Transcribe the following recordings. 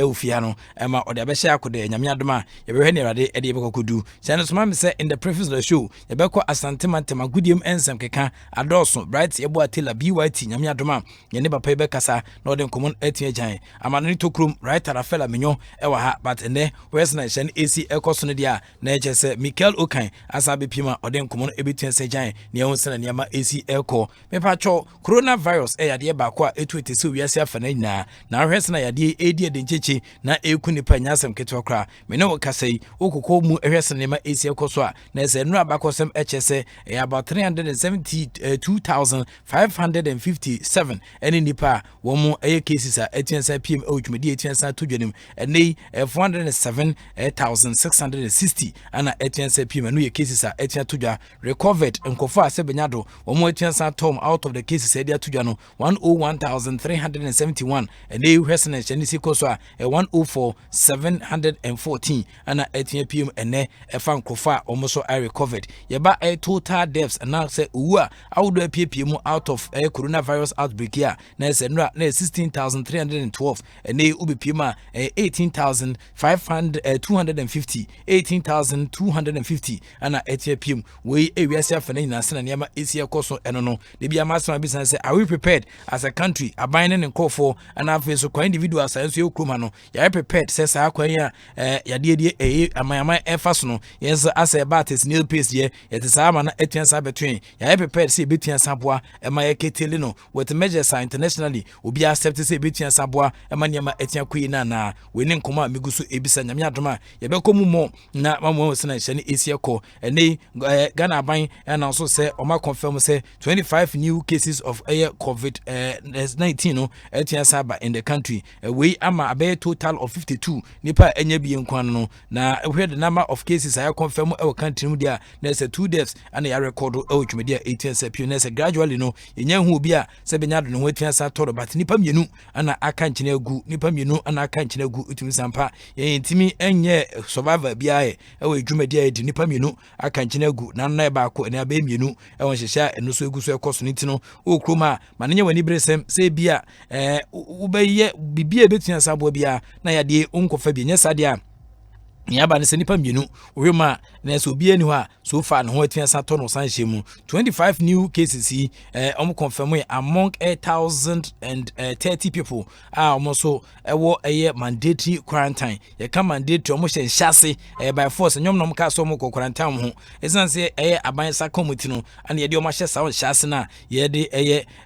Ufiano, Emma or the Abesha could Yamiadama, Yaberhenera, Eddie Bokudu. Send Mammy said in the preface of the show, Yabeko Asantema Goodium and some Keka, Adorso, Bright Yabua Tilla, BYT, Yamiadama, Yaneba Pebecasa, Northern Common Etienne, Amanito Krum, right at a fella mignon, Ewa, but in there, West Nation AC Ecosonadia, Nature Michael Okai, Asabi Pima, or then Common Ebitan Sejan, Neon and Yama AC Elco, Mepacho, coronavirus, Adia Bakwa, Etwit, Suya Fanina, now Resna Yadi, Adia Dinchichi, na Ekunipa Nyasam Ketokra, Meno Kasei, Okukomu, Eresanema AC Elcoswa, Nese Nabakosem HSA, about 372,557, and in Nipa, one more air cases at Etienne PM Ochmedi Etienne Tujanim, and they 407,660, and Etienne PM and new cases at Etienne Tuja recovered and Kofa Sebenado, one more Etienne Tom out of the cases Edia Tujano, 101,371, and they resonate Chinese Koswa, a 104,714, and Etienne PM and a fan Kofa almost I recovered. Yaba a total deaths and now say, Ua, I would appear PM out of a coronavirus outbreak here, Nes and 16,312, and they will be Pima 18,250, 18,250, and Etienne PM, we a yourself and Yama Asia Koso and no, the Biamas business say, are we prepared as a country, a binding and call for an office so individual science you Kumano, ya prepared, says Aquia, Yadi, a my effasono, yes, as a bat is new piece here, it is Amana Etienne Sabatwin, ya prepared to see Bitian Sabwa, and my Ketelino, with the measures are internationally, will be accepted to say Bitian Sabwa, and Manyama Etienne Queen, winning Kuma Migusu Ebisa Yadama, Yabekomu more, not Mamo Senation Asia Co, and they Ghana buying and also say, Oma confirm say 25 new cases of air COVID-19 Etienne Saba in the country. We am a bare total of 52. Nipa Enyabi and Kwano. Now, we had the number of cases I confirm our country media. There's a 2 deaths and a record of media 18 sepuness gradually no. In Yahu Bia, Sebenad no Etienne Sator, but Nipam Yenu and I can't gu, Nipam Yenu and I can't gu to Sampa. Ye intimi enye survivor Bia, away Jumedia, Nipam Yenu, I can't gu, Nana Bako and Abem Yenu, I want to share and no so good so cost Nitino, O Kruma, Mania when Ibrahim say Bia, Ubay be a bit in Sabobia, Naya de Uncle Fabian, yes, Adia. Yaba ne senipa mienu wema na so bi anihwa so far no atian sato no sanhye 25 new cases hi confirm among 1,030 people almost ewo mandatory quarantine ye ka mandatory hye by force nyom no ka so quarantine ho esan se aban sa committee no and ye de hye sa hyase na ye de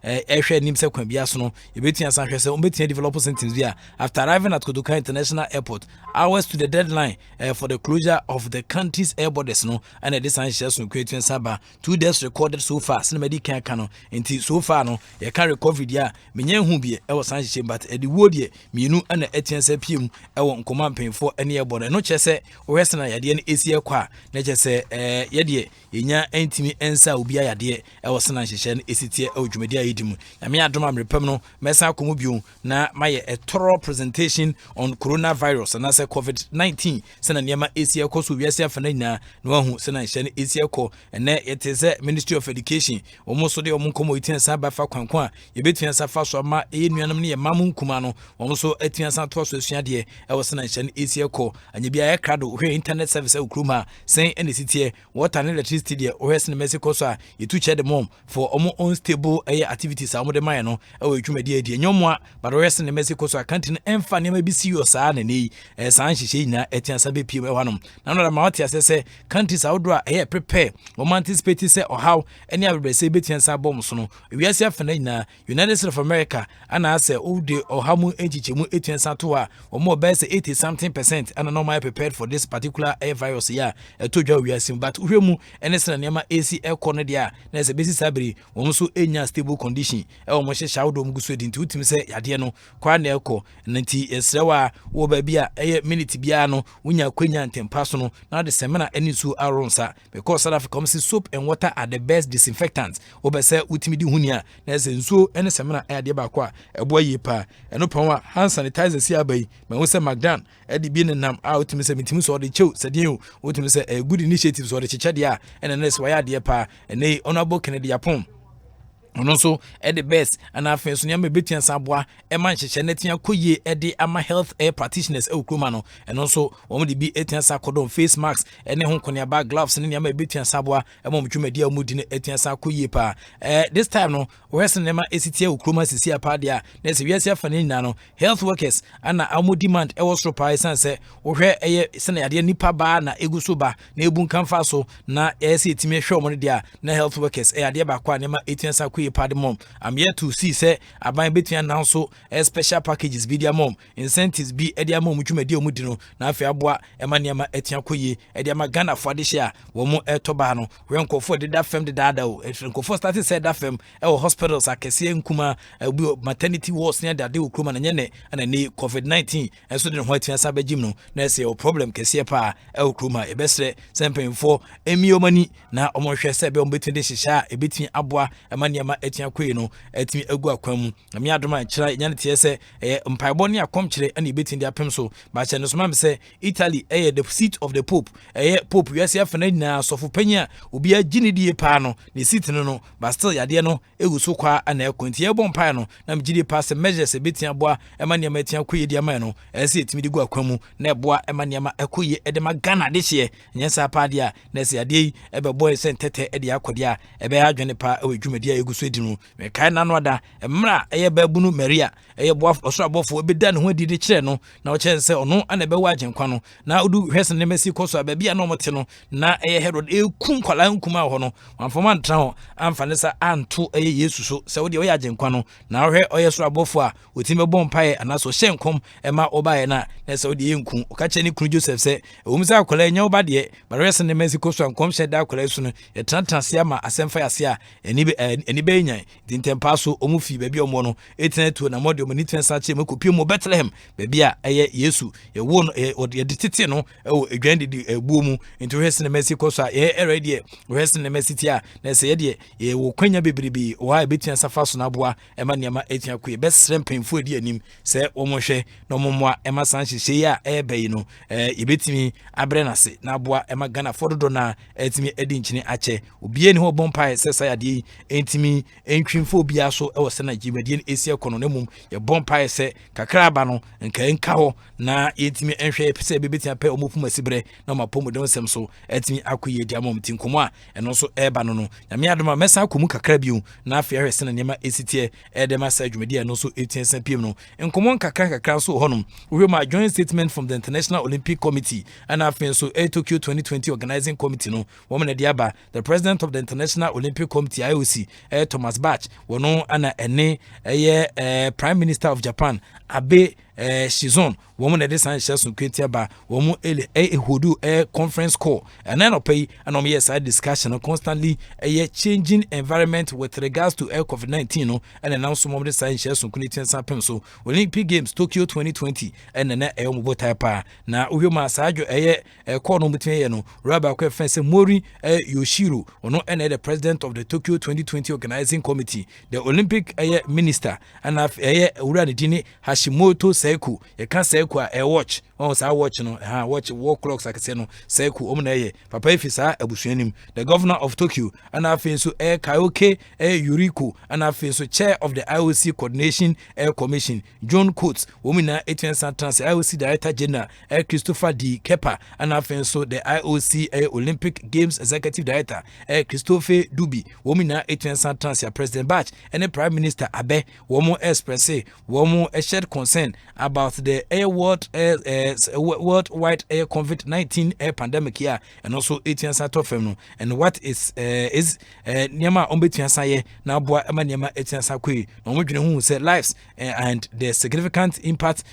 ehwe nim se kwan bia so no ye betian san hwe se betian develop sentence bia after arriving at Koduka International Airport hours to the deadline for the closure of the country's air borders no and this anxious no creating Saba 2 deaths recorded so far cinematic can canon until so far no you can recover dia menyen hu bi e was anxious but e the word ye mienu and Etienne sapiem e won command pen for any air border no chese o western yade na esi kwa na chese yade yenya antimi ensa obi ayade e was na anxious na esitie e odwumadi ayidimu na me adoma mrepam no mesa komo biu na maye a thorough presentation on coronavirus and as COVID-19 sena niema Asia ko so wiase afana nyina no ahu sena hye ne Asia ko ene yeteze Ministry of Education omo so de omo komo itin sa ba fa kwankwan a yebetua sa fa so ma enuanam ne yemamu nkuma no omo so atua sa to so asua de e wo sena hye ne Asia ko anya bia ya krado hwe internet service ukruma sen ene sitie water and electricity de o hwe sena Mexico so a yetu che de mom for omo unstable activities a omo de man no e wo dwumadi ade nyomwa but o hwe sena Mexico so a canteen emfa ne ma bi si yo sa na nei san hye nyina etian sa be piem e wanom na no da ma wati ase countries outdoor prepare o anticipate say or how any abbe say betian sa bom so no wiase afana nyina United States of America ana say o de o hamu enchichemu etian sa to a o mo be say 80 something percent and normal prepared for this particular air virus ya to dwa wiase but uhwemu ene sena nema AC air corner dia na say besi sabri o so enya stable condition e o mo hye shawdo mu guso di nti utimi say yade no kwa na ekọ nti esrewa wo ba bia minute bia no unya kwenya ntempa so no na de semina eni su aronsa because South Africa comes soap and water are the best disinfectants obese utimi di hunia na se nsuo ene semina ade ba kwa ebo yipa eno pon hand sanitizer si abai me wo se magdan edi bi nenam a utimi se mitimi so de chew se de utimi se good initiative so de chicha de a ene nese wa ya de pa ene honorable Kennedy Yapon ono so the best and afei so nyama betua saboa man hyehyɛ netia koye de ama health practitioners ukruma no ɛno so wɔn de bi etia sakodon face masks ne ho koneaba gloves ne nyama betua saboa ma mutwumadi a mudi ne etia sakoye pa this time no wɛs nyama esitia ukruma sisi apa dia na se wiase afa ne nyina no health workers ana amo demand ɛwɔ so pa isanse wohwɛ sene yade nipa ba na eguso ba na ebu nkamfa so na ɛse etimi hwɛ ɔmo de a na health workers yade ba kwa ne ma etia sakoye mom. I'm here to see say aban between now so special packages be their mom incentives be edia mom twumadi omudino na afi aboa emaniama etia koye edia magana for de share wo mo etoba no wenkofo de da fem de dada o wenkofo started said that fem hospitals akese nkuma maternity wards near that de okroma na nyene na ne covid-19 enso de ho atia sa bagim no na say o problem kese pa okroma ebesre sempemfo emiomani na omonhwe se be ombetun de hihya ebetin aboa emaniama etia koye no etimi egu akwan mu na me adoma kyira nya ne tie se mpaibɔ ne akom kyire ana ebetin de apem so ba kye no so mam se Italy the seat of the pope pope yesi afana nyina sofo panya obi agini die pa no ne seat no but still yade no egu so kwa ana ekonti ebɔ mpa no na mgidi pass measures ebetin aboa emaniama etia koye de ama no ese etimi de gu akwan mu na eboa emaniama ekoye de magana de hye nya sa pa de a na se yade yi ebɛbɔ ese ntete de akɔde a ebe adwene pa ewedwumadi a egu so edi no me kai na no da mra babunu Maria boa osoro abofo ebeda ne ho adi de kire no na o kyen se ono ana bewa agenkwa no na odu hwese ne mesi koso ababia na omote no na Herod ekun kwala nkuma ho no amfoma ntra ho amfa ne sa anto Yesu so se wo de oya agenkwa no na hwe oye soro abofo a otime bɔ mpae anaso hyenkom ema obaye na se wo de yenku o ka kye ne kunu Joseph se omisa akola nya oba de ba hwese ne mesi koso ankom hye da akola su no ye trantanse ama Asempa yase a eni be nya dintempa so omufi baabi omo no etenetu na model mani tensa che makopie mo Bethlehem baabi a Yesu ye wo no ye detete no edwan de ebuo mu into hwese ne mesi koso a ye ready hwese ne mesi tia na se ye de ye wo kwanya bebribi wa betua safa so na boa ema niam etia ko ye besrem penfo edi anim se wo mo hwe no mommoa ema san hyehye ya ebeyi no ye betimi abre na se na boa ema Ghana fododo na etimi edi nchine ache obie ni ho bompa se sayade entimi entwimfo bia so e wose na jimadie esi ekono na mum ye bompa se kakra ba no nka ho na yetimi enhwe pese bebetia pe omopum asibre na mapom de nsem so etimi akoye dia mom tinkomo a eno so eba no no na me adoma mesa akomu kakra biu na afia hwese na nema esitie de masa adwumadie no so etiensa piem no nkomo kakra so honom we ma joint statement from the International Olympic Committee and afia so Tokyo 2020 organizing committee no woman de aba the president of the International Olympic Committee IOC Thomas Bach wono ana ene prime minister of Japan Abe Shizon woman de san shasun kwetia ba womu hodu conference call and then pay and yes I discussion constantly changing environment with regards to COVID-19 no and announce some of the san shasun kwetia sapem so Olympic Games Tokyo 2020 and na mo type na uhuma sajo call no between no raba kwa fence Mori Yoshiro ono and the president of the Tokyo 2020 organizing committee the Olympic minister and ura de dini Hashimoto Seku you can say watch on sa watch no watch war clocks like say no Seku omna papa ifisa abusuanim the governor of Tokyo and afenso Kaioke Yuriko and afenso chair of the IOC coordination commission John Coates womina etwensa trans IOC director general Christopher D Kepa and afenso the IOC Olympic Games executive director Christopher Dubi womina etwensa trans president Bach and the prime minister Abe womo express womo shared concern about the worldwide COVID-19 pandemic here and also 18 satofem and what is niama ombetua saye na boa ema niama 18 sakwe no modwene hu say lives and the significant impact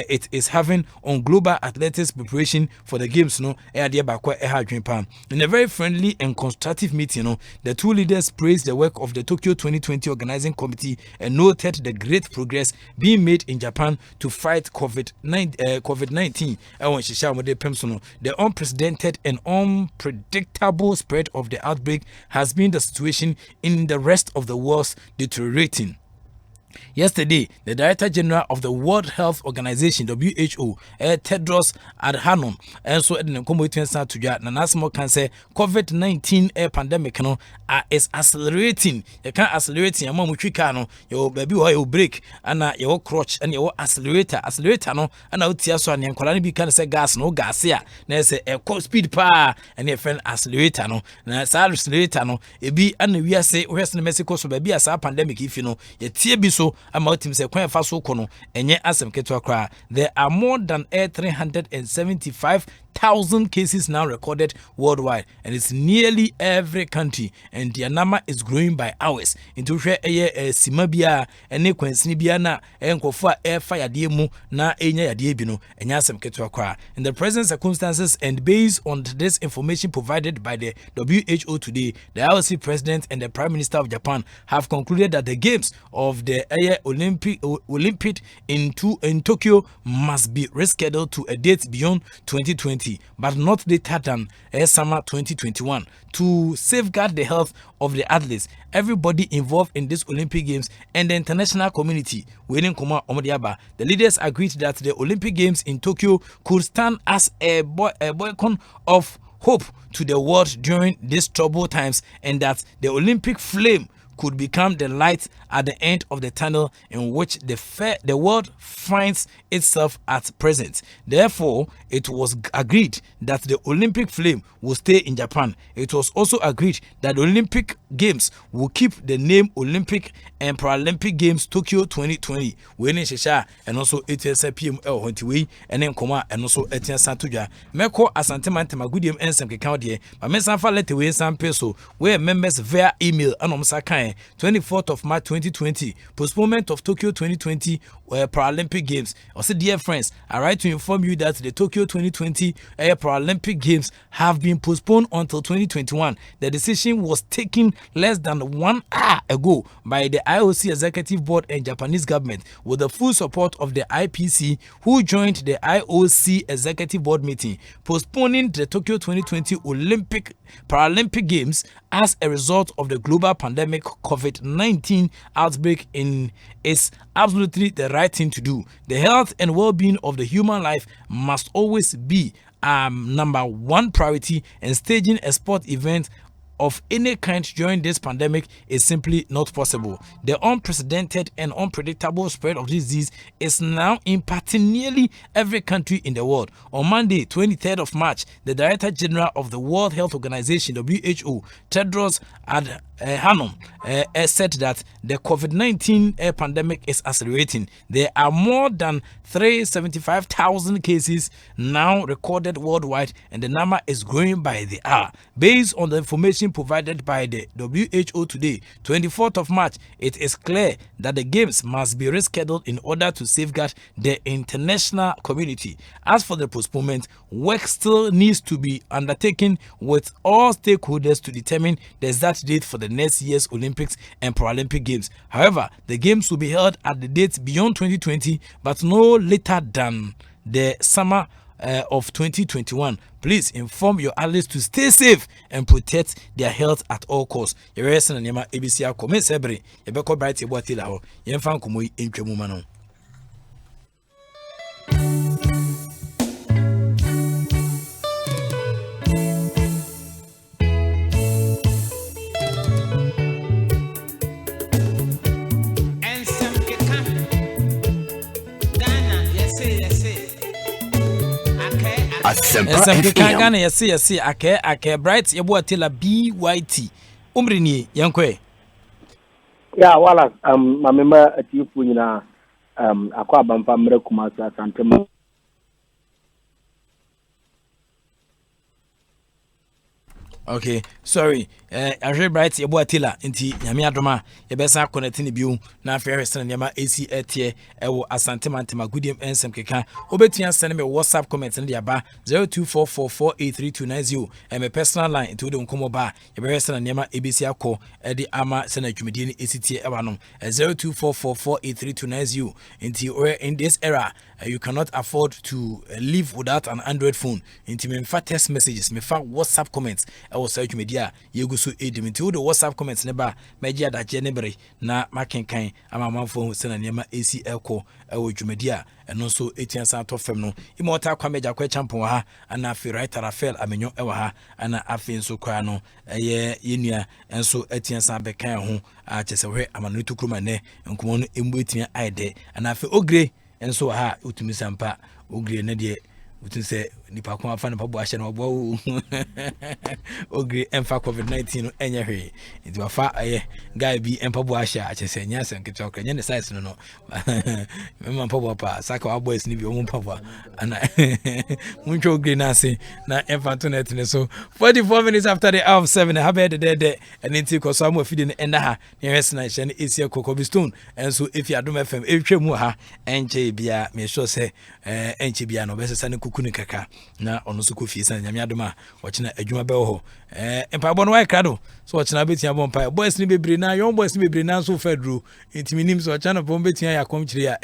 it is having on global athletics preparation for the games no de ba kwa hadwen pam in a very friendly and constructive meeting no the two leaders praised the work of the Tokyo 2020 organizing committee and noted the great progress being made in Japan to fight COVID-19 the unprecedented and unpredictable spread of the outbreak has been the situation in the rest of the world deteriorating. Yesterday, the Director General of the World Health Organization (WHO), Tedros Adhanom, and so in the community to na nasmo can say COVID-19 pandemic is accelerating. You can't accelerating. Among which no, your baby or break and your crotch and your accelerator no, and out here so and kolani be can say gas no gas here. Na say a speed pa and your friend accelerator no. Na sa accelerator no. E be and we are say we in Mexico so baby as a pandemic if you know. Ye tie bi so ama team say kwan fa so kono enye asem keto akra. There are more than 375,000 cases now recorded worldwide, and it's nearly every country, and the number is growing by hours. Into share simabia ene kwansini bia na enkofo air fire die mu na enya yade bi no enya asem keto akra. In the present circumstances and based on this information provided by the WHO today, the IOC president and the Prime Minister of Japan have concluded that the games of the Olympic in Tokyo must be rescheduled to a date beyond 2020, but not later than summer 2021 to safeguard the health of the athletes, everybody involved in these Olympic Games, and the international community. The leaders agreed that the Olympic Games in Tokyo could stand as a beacon of hope to the world during these troubled times, and that the Olympic flame could become the light at the end of the tunnel in which the world finds itself at present. Therefore, it was agreed that the Olympic flame will stay in Japan. It was also agreed that the Olympic Games will keep the name Olympic and Paralympic Games Tokyo 2020. When in Shisha and also PM Hontiwi and then Koma and also Etienne Santuja. Meko Asanteman Temagudium and some County, but Messanfa let away some peso where members via email and 24th of March 2020, postponement of Tokyo 2020 Paralympic Games. Also, dear friends, I write to inform you that the Tokyo 2020 Paralympic Games have been postponed until 2021. The decision was taken less than 1 hour ago by the IOC Executive Board and Japanese government with the full support of the IPC, who joined the IOC Executive Board meeting, postponing the Tokyo 2020 Paralympic Games as a result of the global pandemic COVID-19 outbreak is absolutely the right thing to do. The health and well-being of the human life must always be number one priority, and staging a sport event of any kind during this pandemic is simply not possible. The unprecedented and unpredictable spread of this disease is now impacting nearly every country in the world. On Monday, 23rd of March, the Director General of the World Health Organization (WHO), Tedros Adhanom, said that the COVID-19 pandemic is accelerating. There are more than 375,000 cases now recorded worldwide, and the number is growing by the hour. Based on the information provided by the WHO today, 24th of March, it is clear that the games must be rescheduled in order to safeguard the international community. As for the postponement, work still needs to be undertaken with all stakeholders to determine the exact date for the next year's Olympics and Paralympic Games. However, the games will be held at the dates beyond 2020, but no later than the summer of 2021. Please inform your athletes to stay safe and protect their health at all costs. Your rest and your ABC comment sebre. You better bright your body now. You find Kumui in Tremumano. Asempa Ghana yesi ake bright yebo atela BYT umrini yankwe ya Wallace mamema atifu nyina akwa bampa mre kumasa asantema. Okay, sorry. I bright yebo atela nti nyame adoma yebesa connect ni biu na afere sene nyama AC etie ewo asantema ntema goodiem ensem keka obetua send me WhatsApp comment ndi aba 0244483290 my personal line into the nkomo ba yebere sene nyama ABC akọ edi ama sene dwumedie ni etie ewa no 0244483290 nti in this era you cannot afford to live without an Android phone. Nti me fa text messages, me fa WhatsApp comments ɛwɔ saa dwumadi a yɛgu so ɛdim nti wode WhatsApp comments ne ba mɛgye adagye ne bere na makenkan ama amanfoɔ hu sɛ na nneɛma ɛsi ɛkɔ ɛwɔ dwumadi a ɛno nso ɛtua san atɔ fam no ima ɔta kwa mɛgya kwa champon wɔ ha ana afei right Rafael amenyo ɛwɔ ha ana afei nso kwa no ɛyɛ yɛnua ɛnso ɛtua san bɛkan ho akyɛ sɛ hwɛ amano to kuruma nɛ nkɔmɔ no ɛmbu ɛtua ayɛdɛ ana afei ogre ɛnso wɔ ha wotumi sampa ogre ne deɛ wotumi sɛ nipa ko afa ne pabo ahyɛ no ɔbɔ ogre ɛmfa COVID-19 no ɛnyɛ hwee nti wafa ɛyɛ guy bi ɛmpabo ahyɛ akyɛ sɛ nyɛ asɛm ketewa kora nyɛ ne size no no mema mpabo pa saka wa boys ni bi ɔmo mpabo ana munhwɛ ogre na ase na ɛmfa to net ne so 44 minutes after the hour of 7 ha bɛ de ɛne nti kɔ so amu afide ne ɛnda ha ne hwɛ sena hyɛ ne esia kokobi stone ɛnso efi adom fm ɛtwa mu ha ɛnkyɛ bia me sure sɛ ɛnkyɛ bia no bɛsesa ne kuku ne kaka na ono so ko fie san nyame adoma wɔkyena adwuma bɛwɔ hɔ empabɔ no wai krado so wɔkyena betia bɔ mpa boys ni bebre na young boys ni bebre na so fedro intimi nim so wɔkyena bɔ betia ya kom kyire ya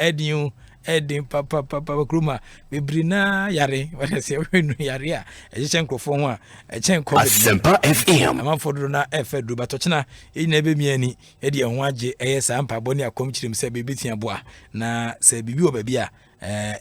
edin papa kruma bebre na yare wɔde se wenu yare a ɛkyɛn krofo ho a ɛkyɛn covid Asempa FM amanfo na fedro batɔkyena ɛnyina be miani ɛde ho agye ɛyɛ sa empabɔ ne akom kyire m sɛ bebetia boa na sɛ bibi wɔ baabi a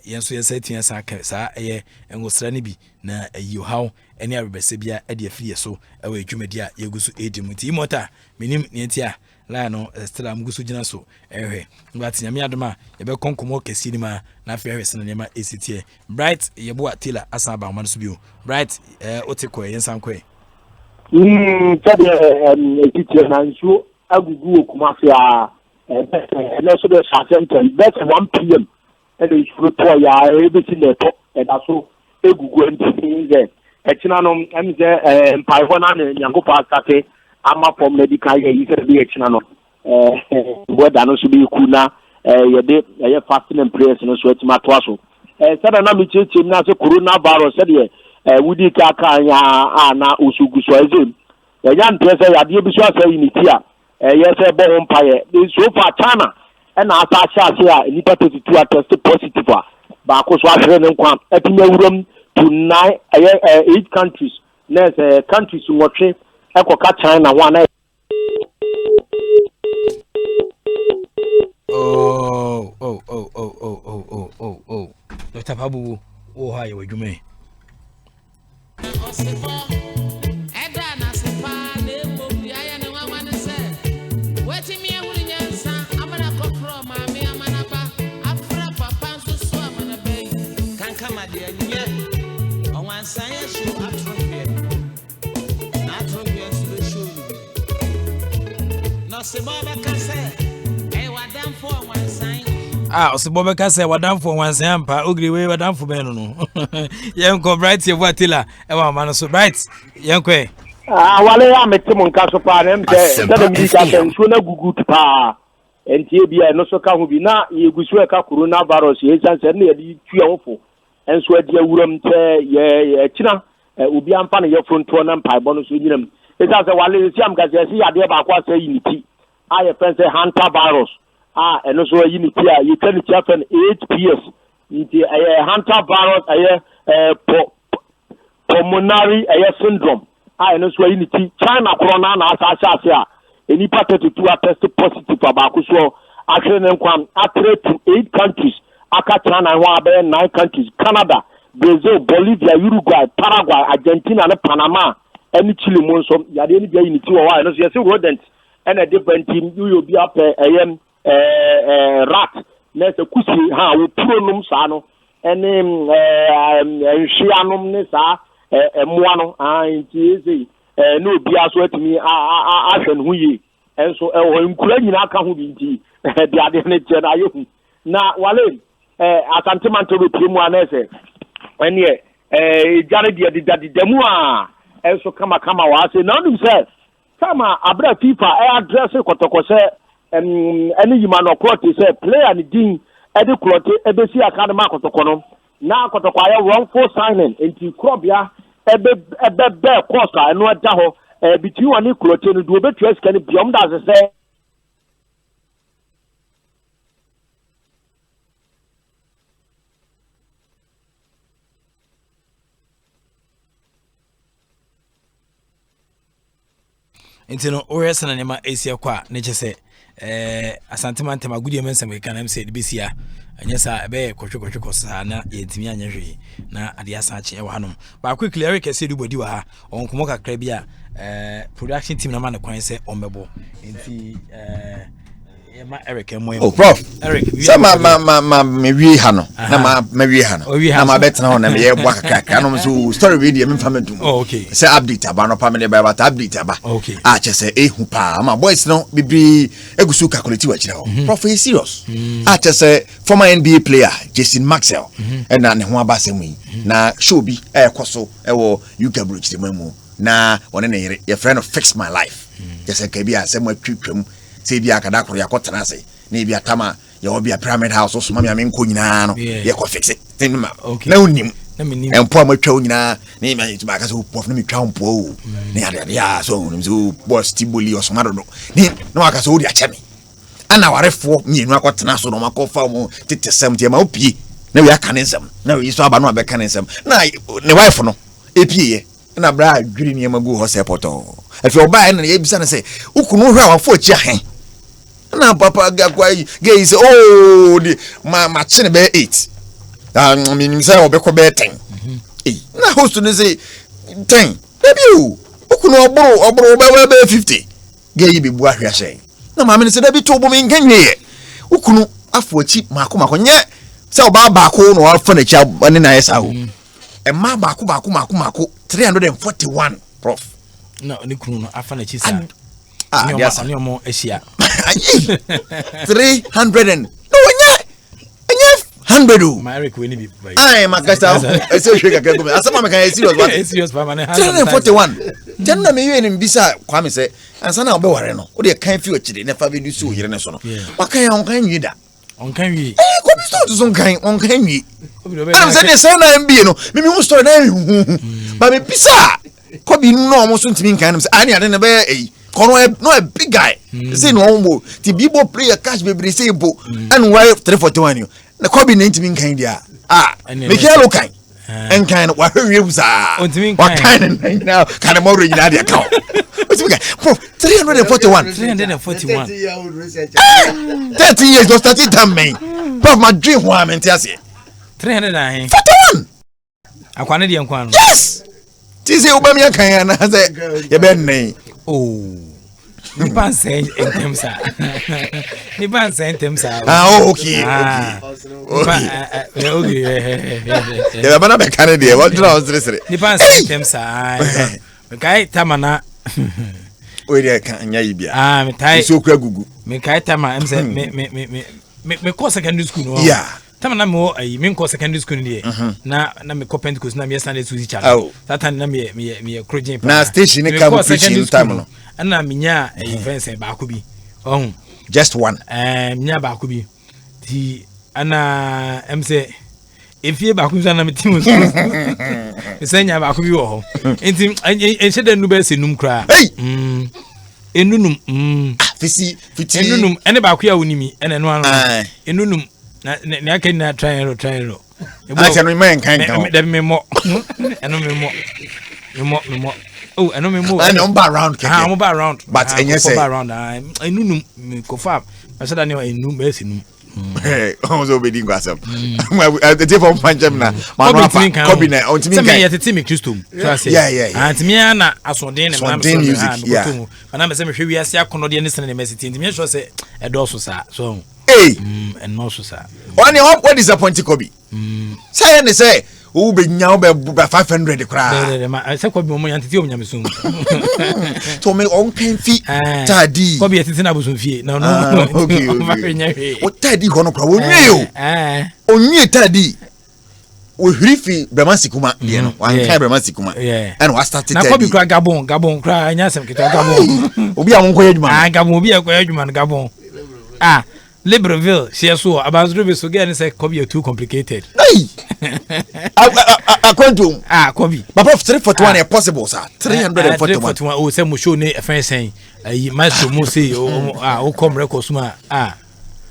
yenso yensa tia sa ɛyɛ ngosra ne bi na ayi haw ɛne arebɛsɛ bia ɛde afiri so ɛwɔ adwumadi a yɛguso edi mu ti mota menim ne ntia la no stella mguso gyina so ɛhwɛ ngati nyame adoma yɛbɛkɔ nkɔmɔ kɛsi ni ma na afɛ hwɛ sene nema esitie bright yɛbo atila asa ba man so bio bright otekɔ yensan kɔ tade etitie na nsuo agugu okumafia ɛnɛ so de sasentan better 1 p.m. and it's report ya everything that and also egugu nti nze echina no em ze mpaifo na nyangopa asate ama for medical ya yi se bi echina no whether no so bi ku na ye de ye fasting and prayers no so etima to aso sada na mi cheche na se coronavirus se de wudi ka ka ya na osuguso eze ya ntese ya de bi so asa unity a ye se bo ho mpaye so far China and as I shall say, to test positive. Back was watching and quam at the to 8 countries. There's countries who watch it. Echo China one. Oh. Dr. Babu, oh, hi, what you mean? Osebobe ka say wadam for wansan pa ogri we wadam for ben no yenko bright ye voatila e wa ma no so bright yenko wale ya metim nka so pa na mse da mi ka nsuo na gugu pa entie bia no so ka ho bi na yegusu e ka coronavirus ye chance na ye di tua wofo enso adi awuram te ye kina obi ampa na ye fronto na mpa bo no so nyinam e sa se wale si am ga se yade ba kwa se unity aye pense hunter virus eno so unity a you can chafen 8 ps nti hunter virus pulmonary syndrome eno so unity China corona na asa a eni patent to test positive about so actually nkwam atre to 8 countries aka China wa be 9 countries Canada, Brazil, Bolivia, Uruguay, Paraguay, Argentina and Panama any Chile mo so yade ni bia unity wa eno so yes rodent and a different team you be up rat let's kusi ha wo pronum sa no ene nhwianom ne sa emoa no nti eze no bia so atimi ahwen hu yi enso wo nkura nyina aka ho bi nti de ade ne che na yehu na wale asantemanto be premu anese ene jare de dadamu a enso kama wa se na ndum se kama abra FIFA address kotokose any human or court say player ni din edi klote ebesi akade ma kotokono na kotokwa ya wrongful signing enti krobia ebe course ka eno ada ho between one klote no do obetu esika ni biom da say nti no ore sana ne ma esia kwa ne chese asantema ntema gudie mensem ke kanam se de besia anya sa be kwotwekwo sa na yentimi anya hwe na ade asache e wa hanom ba quickly Eric ese du bodi wa ha onkomo kakra bi a production team na ma ne kwan se ombebo nti Eric Prof. Eric, sama me wi ha no na ma wi ha no na ma betena ho na me ye bwa kakra no so story video me fam dum okay say update aba no pa me ba update aba okay che say ehu pa ma boys no bibri egusu calculate wa kire ho Prof is serious che say former NBA player Jason Maxwell na ne ho aba asem yi na show bi ekoso wo UK Bridge de mamu na one ne yere your friend of Fix My Life just say ka bi asem atwitwam say bia kada koro yakotena say na bia tama ya obi a pyramid house so mama me nko nyina no ye ko fix it na unim empo amatwa nyina na me tuba ka so Prof na me twa mpo o na ya so unim so boss tiboli o so mado no ni na waka so odi a chemi ana warefo nyinu akotena so no makofa mo tetesem tie ma opie na we aka nensem na we so aba no abeka nensem na ne wife no epie na bra adwiri ne magu ho sepoto afi oba na ye bisa na say ukunu hwa wafo chi ahen na papa gakwa gay say oh the ma chine be 8 meaning say obeko be 10 na host no say 10 baby ukunu oboro be 50 gay bi bu ahwe ahye na ma me say da bi to bo me nkanwe ukunu afo chi mako nye say oba ba ko no afa na chi ne na yesa ho e ma mako 341 Prof no ni kunu no afa na chi sa yes ani omo ehia 300 no anya 100 my Eric we ni bi ai makasa ese hwe ka go asama me kan serious what serious pa man 341 janna me yue ni mbisa kwa me se ansa na obeware no wo de kan fi okire na fa be du so yire ne so no wakan ya onkan nwida onkan wi ko bi so so nkan onkan nwi am se de so na mbie no me hu story na hu ba me bisa ko bi no mo so ntimi nkan no se ani ade na be kono no a big guy say no ombo ti bibo player cash be say bo and why 341 na ko bi na ntimi nkan dia me kelo kan en kan wa hwe busa wa kan na kan mo original dia kan Prof 341 30 years go start it man Prof my dream ho am entiase 341 akwane dia nkwan no yes ti say obam ya kan na say ye be nen ni panse entemsa ni panse entemsa okay ya bana be kan dia what do I say ni panse entemsa kai tamana we dey kan nya yibia me tai so kura gugu me kai tama em say me ko secondary school no yeah tama na me ko secondary school ni na me ko Pentecost na me Sunday school teacher that time na me Krojin na station ni ka preaching time no na me nya events ba ko bi just one nya ba ko bi ti ana em say efie ba ko na me team school me say nya ba ko bi wo ho enti enche da nu ba se num kra enunum fiti enunum ene ba ko ya wonimi ene no ano enunum na aka na trial acha no man kan da me mo eno me mo oh eno me mo and on ba round I'm ba round but enye say ba round enunum ko fa asa da ne enum ba sinum on so be dingo asem the tip of panjam na man rapa copy na on timi kan say me yetete me Christom so say yeah timi na asonde ne man so music yeah ana me say me hwe wiase akono de ne sene ne mesity timi so say e do so sa so and no so sa one what disappointing Kobe say and say who be nya be 500 kra say Kobe mo yantete o nyame so to me on kan fi tadi Kobe yetete na boso fie no okay o tadi hono kra wonwe o onwie tadi o hirifi Bremasikuma de no wan kai Bremasikuma and what started na Kobe kra Gabon kra anya sem kita Gabon obi a won ko adwuma Gabon obi a ko adwuma Gabon Libreville, she so about Ruby so again say Kobe too complicated. Hey, I can't do. Kobe. But Prof 341 is possible, sir. 341. Oh, say mo show ne a friend saying, Master Musi, oh, come records ma.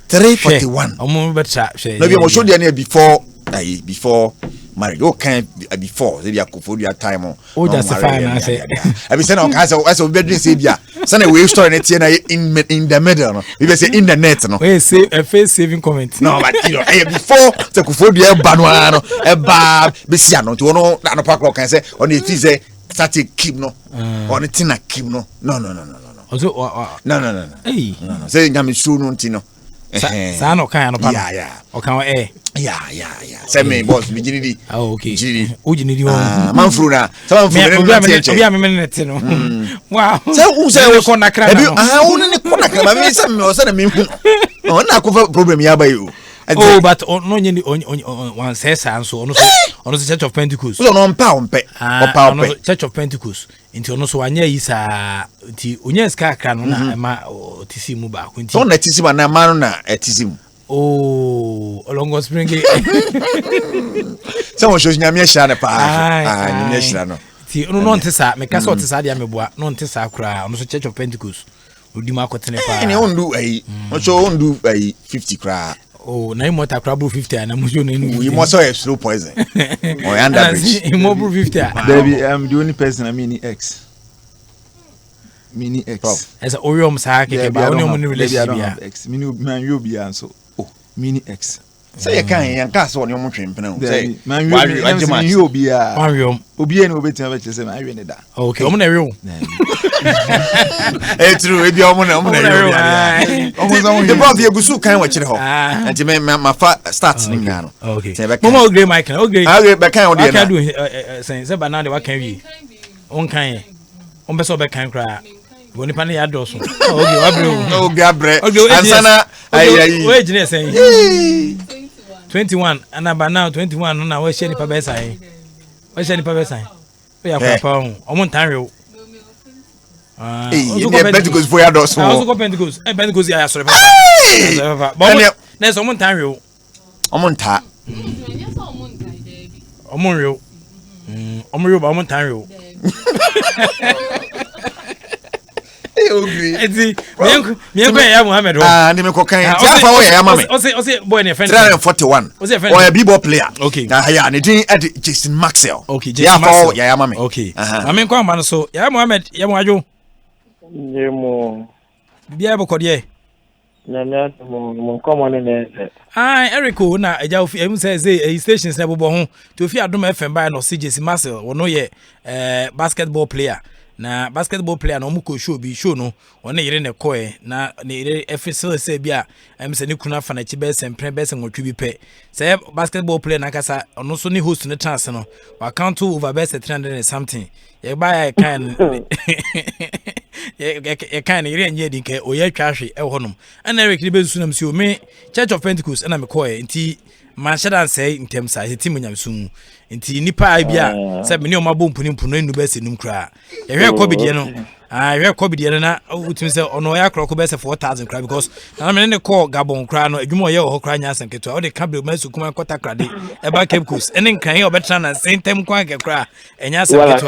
341. Omo better. No, we mo show there before marriage. Oh, can before they are for your time. Oh, justify na say. I be saying on as we bedroom say bia. Sana we story net na in the middle no. We say in the net no. We say a face saving comment. No, but you know, before the Kufobia Banuano, a bar, Bessiano, to no, no, Park can say, on the Tuesday, Saturday, Kim no, on the Tina Kim no. No. No. Hey. No. Saying I'm soon Tino. Sano can Yeah. Okay, Yeah. Send me, boss, Virginity. Oh, okay. Ujini, Manfruna, some wow. So who say we corner crack? I only corner crack. I mean, some or send me. Oh, not problem here by you. Oh, but on one says and so on the Church of Pentecost. So on pound Church of Pentecost. Into no so anya is the Unyas Kakran ma Tisimu back. Don't let Tisimu na Maruna at Tisimu. Oh, along spring. Someone shows Yamia Shana pa. See, non tesa, make us what is Adiameboa, non tesa cry on the Church of Pentecost. Would you mark what in a and you won't do a much won't do a 50 cry. Oh, name what a crab 50 and I'm you must have slow poison. Or under 50. Baby, I'm the only person I Mini X. As a Orium Saki, about only relationship. X. Man, you'll be answer. Oh, Mini X. Say, I can't cast on your motion. Say, man, you'll be a Marium. Obian will be to have it. I read that. Okay, I'm in a room. It's true, if you're on the Prof, you go so kind watch it home. And you may my starts now. Okay, Momo Grey Mike, okay, I'll get back on what can do saying, but now what can we? On kind, on Besso back can cry. When you pan your doors, oh, Gabriel, and Sana, I saying 21, and about now 21, now we're sharing Pabessa. We're sharing Pabessa. We are on Ontario. You get Pentecost for your doors. I also go Pentecost. And Pentecost, yeah, sorry. There's someone time. Omonta. Omonrio. Omonrio, Omontario. Mohammed. Ah, name cocaine. Boy, 341. Or a b-ball player. Okay. Now, and it Jason Maxwell. Okay, Jason Maxwell. Yeah, mammy. Okay. I mean, come on, so, yeah, Mohammed, Yamajo. Biabo Codier. Come on in there. Erico, now, a says a station's never born to fear Dom FM by no CJC Marcel or no ye basketball player. Na basketball player no muko show bi show no one yire ne koe na ne yire efisel se bia em se ne kuna fa na chi be sempre be se nwotwe bi pe se basketball player na kasa ono so ne host ne chance no wa count over be se 300 and something ye ba ya kan ye kan yire nye di ke oye twahwe e honom ana Eric ne be sunam si o me Church of Pentecost na me koe nti manshada say in terms size team nyamsum nti nipa bia se me ne o mabom puni enu be se num kra ye hwe kobidie no hwe kobidie no na utimi se ono ya kroko be se 4000 kra because na me ne call Gabon kra no adwuma ye ho kra nya sanketo o de kabe masu kuma kota kra de e ba Cape Coast ene nkan ye obetra na same time kwa ke kra enya sanketo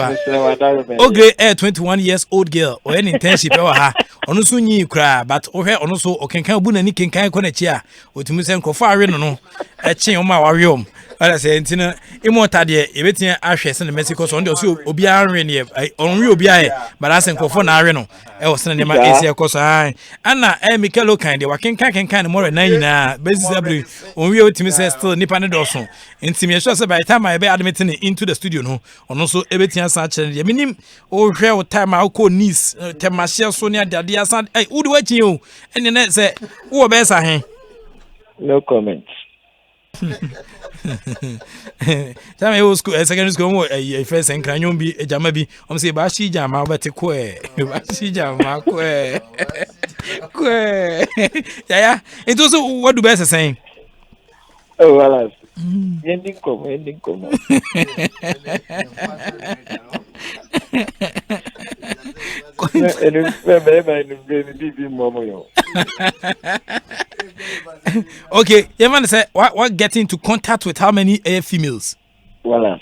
ogre 21 years old girl o any internship e wa ha ono so nyi kra but o hwe ono so o kenkan obu na ni kenkan ko na chi a otimi se nkofo awe no echi o ma wawe ala se ntina imota de ebetia ahwe se na Mexico so ndo so obi anwe ne onwe obi aye but asen kofo na awe no e wo se ne ma esi ekoso ai ana Mikelo kan de wakenkan more na nyina basically onwe otimi se still nipa ne doso ntimi sure se by time I be admitting into the studio no ono so ebetia sa chere de minim o hwe o time a ko niece temashia so ne ade asa ai udi wachi o ene ne se wo be sa hen no comment. Time I was school secondary school first and cranium be a jama be say bashi jama but bashi jama yeah it was what do best saying oh Wallace ending come okay, you man say what getting into contact with how many females? Wallace.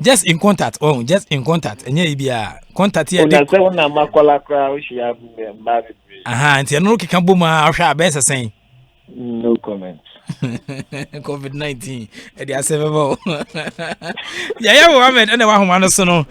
Just in contact. Oh, just in contact. And yeah, be a contact here. Aha, and you know can boom best saying. No comment. COVID-19 edi asebebo Yaya Mohammed and wa homa no so no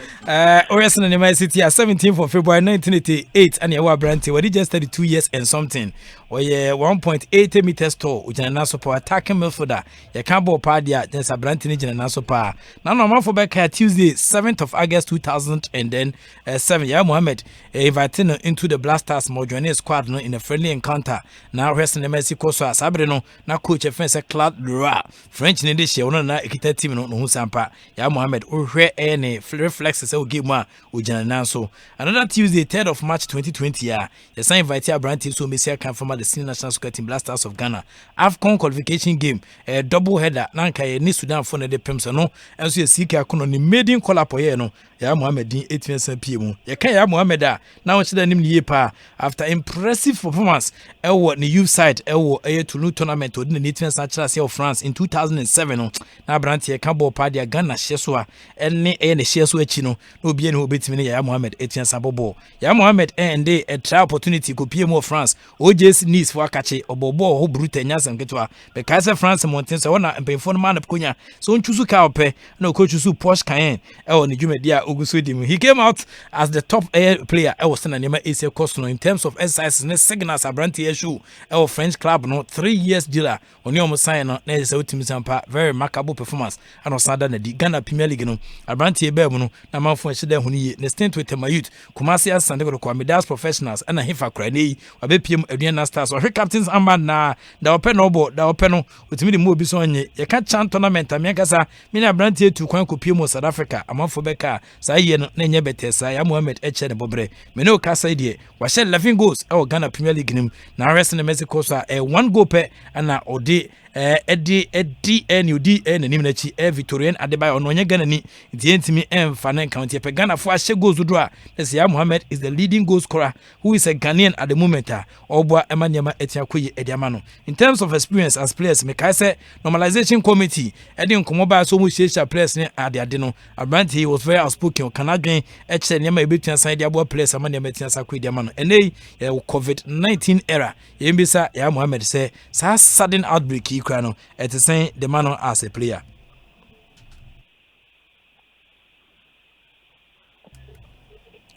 Orison University 17th of February 1988 and Yawa Branty we just 32 years and something or 1.8 meters tall which na so for attacking midfielder ya can ball pa dia just Branty ni na so pa na no man for back Tuesday 7th of August 2000 and then 7 Yaya Mohammed invited into the Blasters mo join squad no in a friendly encounter now Orison University so asabre no na coach fence Claude Leroy French ni de she wono na ekita team no hu sampa ya Mohammed ohwe ne reflexes o game a ojana nan so another Tuesday 3rd of March 2020 ya sign invite Branty so Messi can from the senior national squad team Blasters of Ghana AFCON qualification game a double header nanka ye ni Sudan for the Pemso no enso ye sika akono ni maiden call up ye no ya Mohammed din 18 pm ye kan ya Mohammed a na wo chida nim ye pa after impressive performance ewo ni youth side ewo Tulu tournament odi na 18 of France in 2007 no na Branty ye kan ball pa dia Ghana hyeso a ene ne hyeso achi no na obi ne obetimi ne ya Mohammed 18 bobo ya Mohammed ende a try opportunity ko pm of France OJ's Nice for akache obobo ho bruta nyasam ketwa be kaise France monten so na mpemfo no man konya so nchusu ka ope na ko chusu Porsche Cayenne ewo ne dwumadi a oguso di mu he came out as the top player ewo sena nema Asia cost no in terms of exercises ne signals Branty issue ewo French club no 3 years dealer oni omo sign no na say ultimate sampa very remarkable performance and osada na di Ghana Premier League no Branty e be mu no na manfo hye da huni ne stint with my youth Kumasi Asante go kwa Midas professionals and hifa kra nei wabepiem aduana stars or captains amman na da open no bo da open no utimi de mu obi so onye ye ka chan tournament am yakasa me na Branty etu kwan ko piem South Africa amanfo beka sa ye no na nye betesa ya Mohammed eche ne bobre me no ka sai de wa she 11 goals e Ghana Premier League nim na rest in Mexico so 1 goal per ana odi NUD nim na chi Victorian Adebayo ono nye Ghana ni ntimi emfa na county pe Ghana fo ahye goals do a ya Mohammed is the leading goal scorer who is a Ghanaian at the moment obwa emanyama etiakoyi ediamano in terms of experience as players me kai say normalization committee edi nkomo ba so mu shesha players ne ade no Branty was very outspoken kanadwen eche nyama ebetua san de abo players amanyama etiasa ko ediamano enei COVID-19 era yembisa ya Mohammed say sa sudden outbreak ikra no et say the man as a player.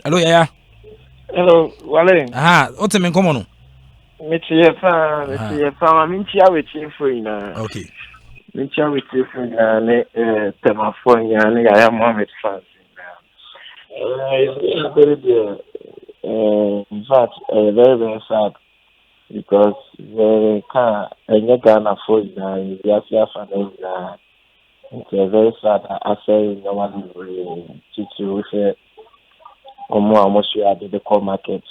Hello, yeah. Hello, Wale. What's me come on? Metia fa, mintia with you for na. Okay. Mintia with you for na tema for ya ne ya Mohammed fans na. Very dear. In fact, very very sad because the car Ghana for na Yasia fan na. It's very sad. I say no one to say almost at the core market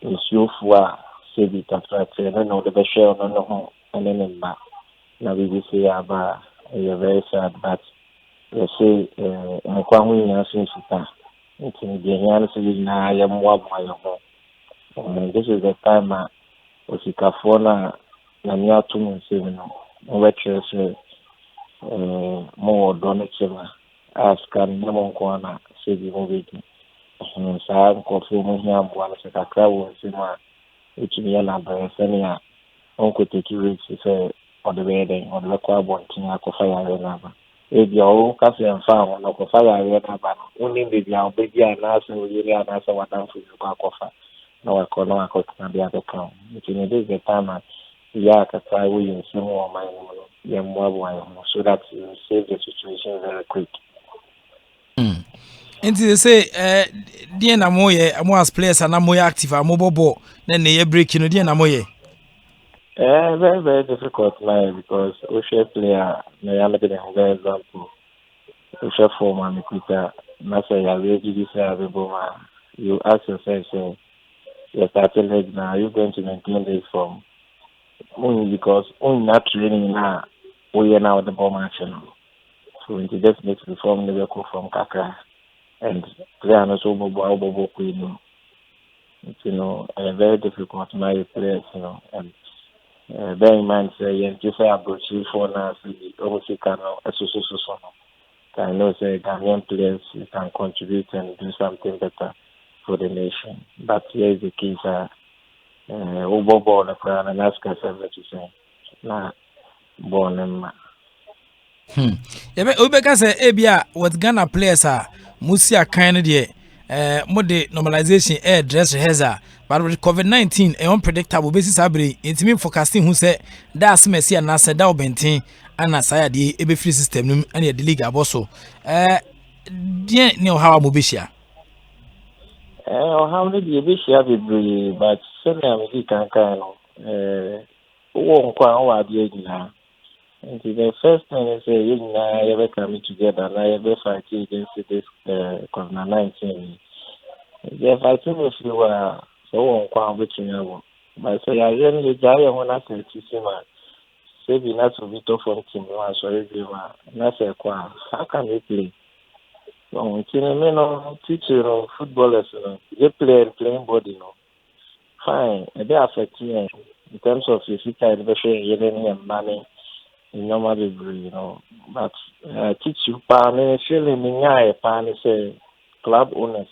is you for save it after no the best share no and then now we say about you're very sad but you say I can't win since it's in the answer now I am one this is the time Osikafona na nia to say no which is more donation as can no one say the movie saa nkɔfo mu hia aboa no sɛ kakra wɔ nsɛm a ɛtumi yɛ nabrɛsɛne a ɔnkɔtaki rate sɛ ɔde bɛyɛ dɛn ɔde bɛkɔ abɔnten akɔfa yareɛ no aba ebia ɔwoka sɛ mfa ho no ɔkɔfa yareɛ no aba no wonim baabi a wobɛdi anaasɛ woyere anaasɛ wadamfo bi kɔ akɔfa na wakɔ na wakɔtena de abɛka ho nti ne de the time a yɛ a kakra woyɛ nsɛm wɔ ɔman no mu no yɛmmoaboa yɛ ho so that you save the situation very quick. Until they say, dear Namoye, I'm as players and I'm more active. I'm mobile. Then they break, dear Namoye. Very, very difficult now because we share player, I am making a very example. We share form and Peter, Nasa, you already available. You ask yourself, so you're starting leg now, are you going to maintain this form? Only because only not training now, we are now the bomb action. So it just makes the form never go from Kaka. And they are not so mobile, very difficult my players, and bear in mind, say, you say approach you for now, almost so. I know, say, Ghanaian players can contribute and do something better for the nation. But here is the case, Obobo, the Crown, and ask us everything to say. Now, born in ma. Obeka say ebia what Ghana players are musia kind de mode normalization dress rehearsal but with COVID-19 unpredictable basis abre intimi forecasting who say that's mercy and say that obenten and asaya de ebe free system num and the league aboso dia ne how mobisia How many the be share be but say me can no won kwa wa de nyina. And the first thing is you ever coming together now ever fight against this COVID-19. The fighting with you so on kwa between you. But say I really jaya when I say to see man. Say be not to be tough from team one so everyone. Na say kwa how can we play? So you know teacher footballers they playing body fine. They affect you in terms of physical education and money. Normally, but teach you pan feeling in your pan say club owners,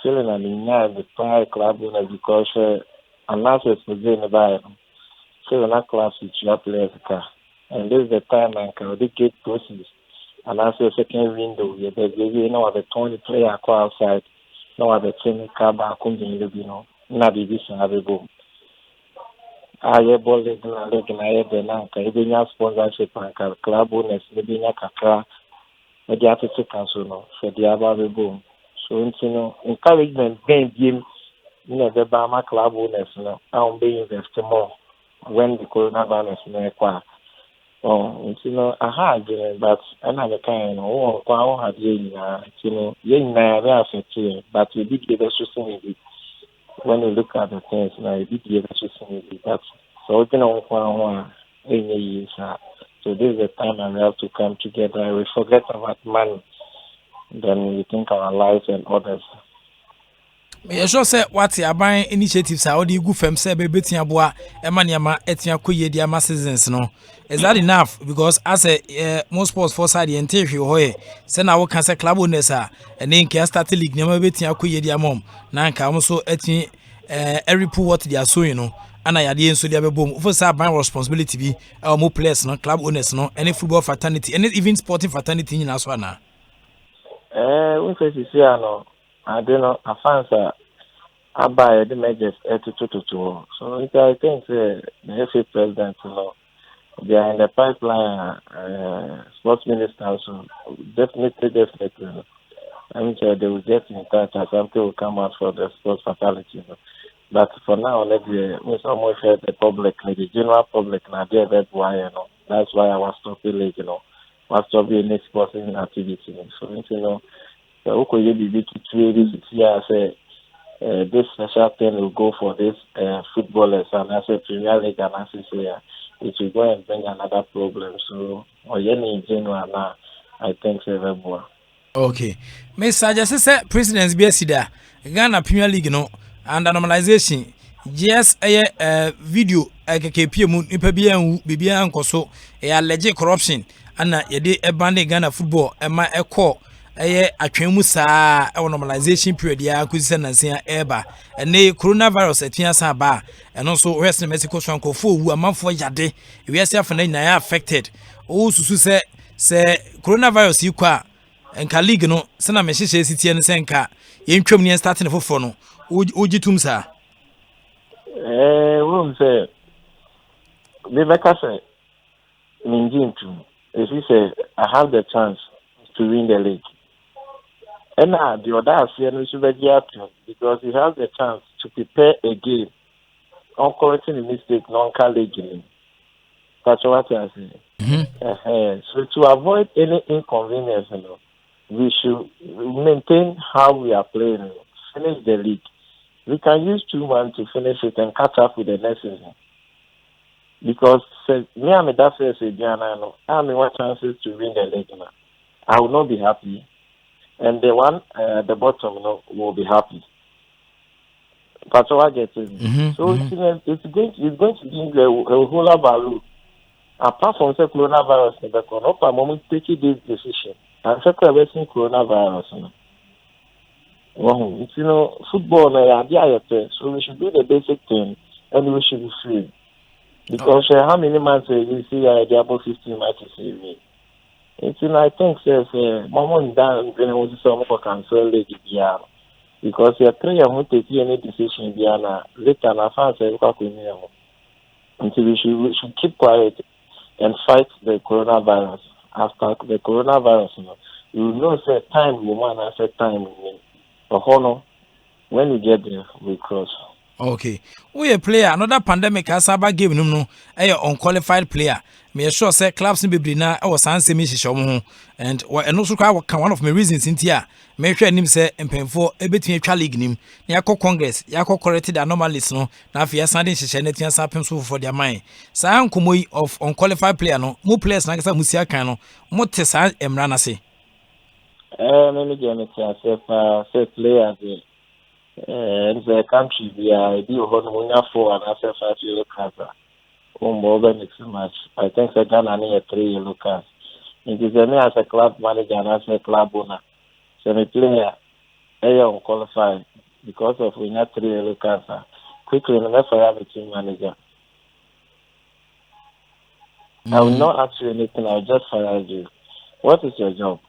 feeling in the prior club owners because unless it's within the Bible, so not class with your players car, and this is the time and can they get process, and also second window, you the 20 player outside, no the 10 car back in the not the vision have a boom. I ball leg na ebe na nka ebe nya sponsorship nka club owners ebe nya kakra e dey after council no for the available so encouragement gain game the Bama club owners no am be invest more when the coronavirus no kwa aha again but ana the kind no kwa o had ye na very affected but we did give us something when you look at the things now, you did give us that. So so this is the time and we have to come together. We forget about money, then we think our lives and others. Me sure say what your buying initiatives are already good fam say bebetin aboa emaniama etia koye dia ma seasons no is that enough because as a most sports for side interview hoye say na we can say club owners are and then can start league nyama betin koye dia mom na nka am so etin every pool what they are so ana yade enso dia bebom for say buying responsibility be more players no club owners no any football fraternity any even sporting fraternity nyina so ana we say no I don't know. I found I buy the measures to. So I think the FA president, they are in the pipeline. Sports minister, so definitely. I'm sure they will get in touch and something will come out for the sports fatality. But for now, we almost heard the public, the general public, now that's why that's why I was stopping league, was stopping any sporting activity. So so this special thing will go for this footballers and as a Premier League and as it will go and bring another problem. So in general now, I think so. Okay. Mr. Just say presidents be sida Ghana Premier League no under normalization just a video KPM mu nipa bia hu bibia nkoso alleged corruption ana yede ebande Ghana football ema ekọ atwen mu saa normalization period ya kuzi nansia eba ene coronavirus atua sa ba eno so west Mexico so ankofo wu amanfo yade wiase afana na ya affected o susu se coronavirus yikwa enka league no se na mehyehyɛ sitie no senka yentwam ne starting foforo no ogitum sa we say the better say Ninjintu if he say I have the chance to win the league. And the other we should be because he has the chance to prepare a game on correcting the mistake non-car league. That's what I say. So to avoid any inconvenience, we should maintain how we are playing, finish the league. We can use 2 months to finish it and catch up with the next season. Because me and that first I have more chances to win the league. I will not be happy. And the one at the bottom will be happy. That's what I get it. So it's going to be a whole value. Apart from the coronavirus, the moment taking this decision, and second addressing coronavirus. Football, so we should do the basic thing and we should be free. Because how many months you see they about 15 matches a week. I think Mama down when was some for cancel league because your player won't take any decision later na fans until we should keep quiet and fight the coronavirus. After the coronavirus, you know say time woman I said time but when we get there we cross. Okay. We a player, another pandemic has about game no unqualified player. Me sure say clubs in Bibrina I was answering me and also one of my reasons in here. Me sure him say mpemfo ebetumi twa league nim na yakọ congress yakọ corrected anomalies no na afia sanding hyehyɛ na tia sapem so for their mind. Saa nkomoyi of unqualified player no mo players na kasa musia kan no mo te saa emra na se. Me get me say players in the country we are do one 4 and 5 yellow cards. More than it's much. I think Ghana need 3 yellow cards. It is me as a club manager and as a club owner. So the player unqualified because of we have 3 yellow cards. Quickly, never fire the team manager. I will not ask you anything. I will just fire you. What is your job?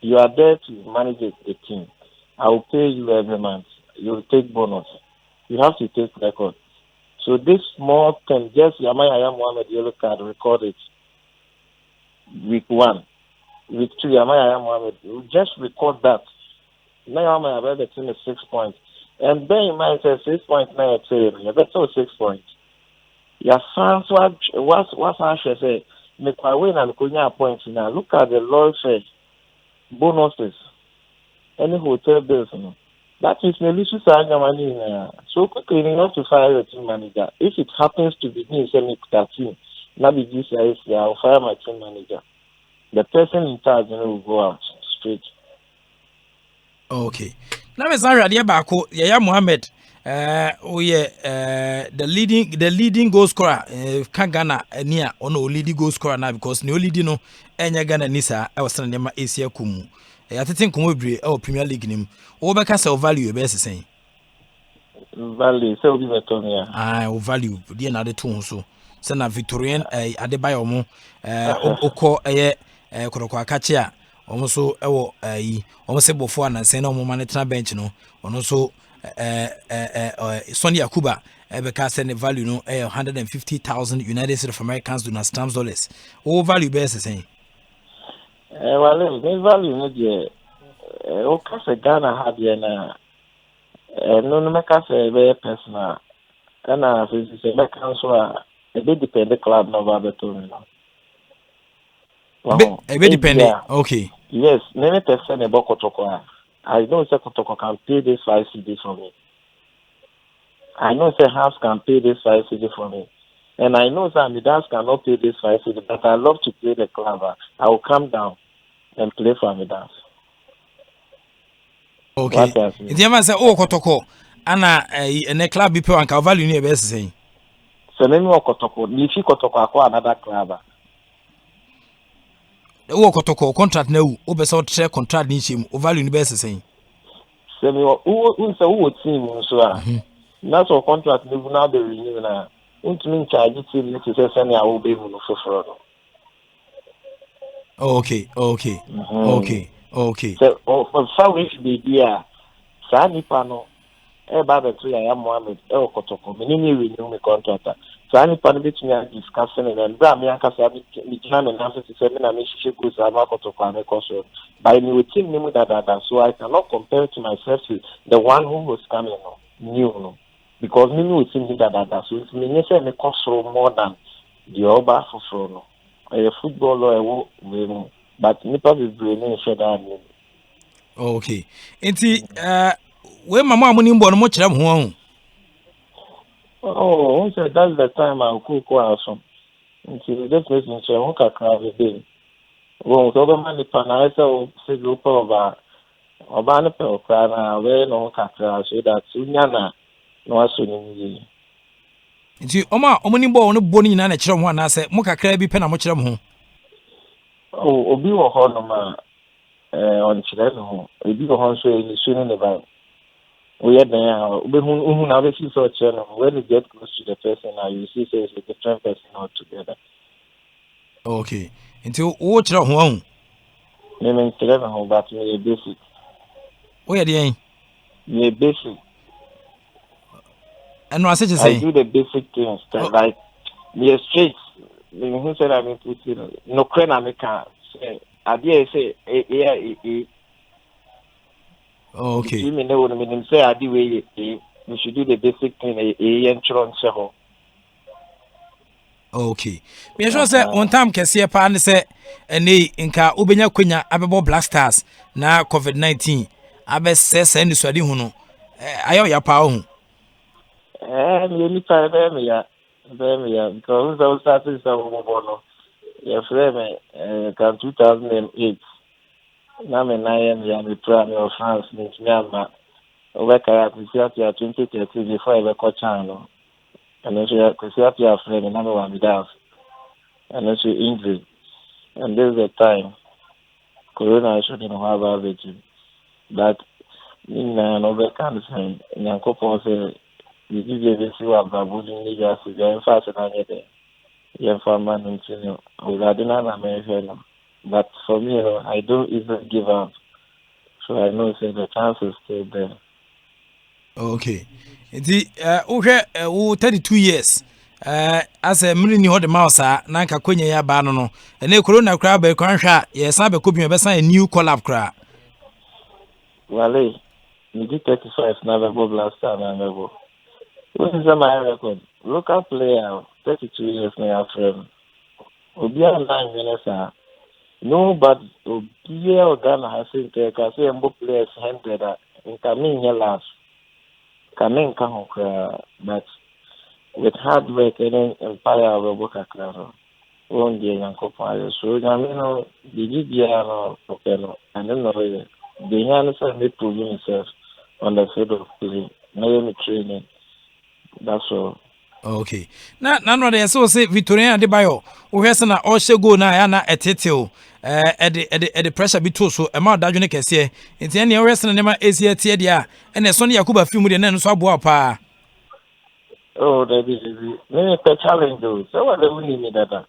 You are there to manage the team. I will pay you every month. You will take bonus. You have to take record. So this small thing, just Yamaya Mohammed yellow card, record it. Week 1. Week 2, Yamaya Mohammed, you just record that. Now Yamaya the team is 6 points. And then you might say 6.9, you better 6 points. Your fans, what's I say? Make my win and Kunya points now. Look at the Lord says bonuses. Any hotel bills, that is malicious money. So quickly enough to fire your team manager. If it happens to be me, send me that team. Now be this I'll fire my team manager. The person in charge will go out straight. Okay. Now me say radio baako Yaya Mohammed the leading goal scorer kan Ghana nia ono leading goal scorer now because no leading no enya Ghana nisa e was na ma Asia kumu. I think we Premier League nim. Wo be ka say value be sesen. Value say obi beto me o value dey na de to so. Say na Victorian Adebayo mo okọ korokọ akache a omo so ewo omo se bofo ananse na omo manetena bench no ono so Sonny Akuba be ka say ne value no 150,000 United States of Americans do na stamps dollars. Wo value be sesen. Well, the value no dey. O ka say Ghana had na no make us very personal. Ghana say make so a bit depend the club no about to me now. A bit dependent. Okay. Yes, many person about Kotoko. I know say Kotoko can pay this 5 CD for me. I know say House can pay this 5 CD for me. And I know that Midas cannot pay this 5 CD, but I love to play the club. I will come down and play for Midas. Okay. If you ever say, oh, Kotoko, ana a club people and can value near best saying. So let me walk Kotoko. If you Kotoko acquire another club. Oh, Kotoko contract no, over so share contract nichim, or value the best saying. So who team so that's our contract now be renewed now. Mean charge it to say send I will be able to for. Okay. So for some weeks be there. Sani pano about the Yaya Mohammed Kotoko. Many renew my contract. Sani pano between discussing and Bramianka Sabi Mijan and answer to 7 and she goes about Kotoko and Koso. By new team name that so I cannot compare to myself to the one who was coming new. Because me will think that so it's me say me cost more than the other for no. A footballer but nipa be brain share that. Okay. Enti when mama amuni mbo no mo kire ho. Oh, so that's the time I cook awesome. Enti just listen to one kakra be dey. Wo so be man nipa na say group over oba ne pe okra na we no kakra so that unya na no aso ni. Nti omani mbo no bo ni na kire ho na say mo kakra bi pe na mo kire ho. Oh, obi wo ho no ma on kire no. Obi wo ho so ni so ni ba. we had who now see such channel. When you get close to the person, now you see say it's a different person altogether. Okay. Until what you want? Meaning, but me basic. Where the Me basic. and I said to I say, do the basic things like me straight. Who said I mean put no crane I can say. I dare say okay. between me no meaning say I do we should do the basic thing and tron so. Okay. Me sure say on time kese pa ne say ene nka obenya kwanya abebo Black Stars na COVID-19 abesese ni swadi hu no ayo ya pa hu. Me ni pa me ya because I started so no. Yeah, frame can 2008. Now me na ya me plan of France ni me over kaya kusiapia 2013 before I go channel. And then kusiapia frame na me wa me dance. And then English. And this is the time Corona shouldn't have average. But in an overcome saying, Yankopo say, you give you see what Babu in the in fast and I get it. Young farmer and senior, I didn't American. But for me, I don't even give up. So I know say the chance is still there. Okay. Enti wo 32 years as a mini ho de mouse na nka kwanya ya ba no ene corona kra ba kwanhwa ye san be kobi be san a new collab kra. Wale, you did 35 never go last time never go. What is my record? Local player 32 years now friend. Obia 9 minutes no, but Obia Ghana has said there can say mbo players 100 in coming year last. Coming come but with hard work and empire of work across one day and compare. So, I mean, the GBR and then the answer may prove himself on the field of play. No training. That's all. Okay. Na no dey say Victoria Adebayo wo hwese na o hye goal na ya na etetew the pressure bi to so e ma dadwene kese enti ne hwese na ne ma esie tie dia ene so ne Yakuba film de na so aboa pa. Oh, that is easy. Many a challenge though. So what do we need that?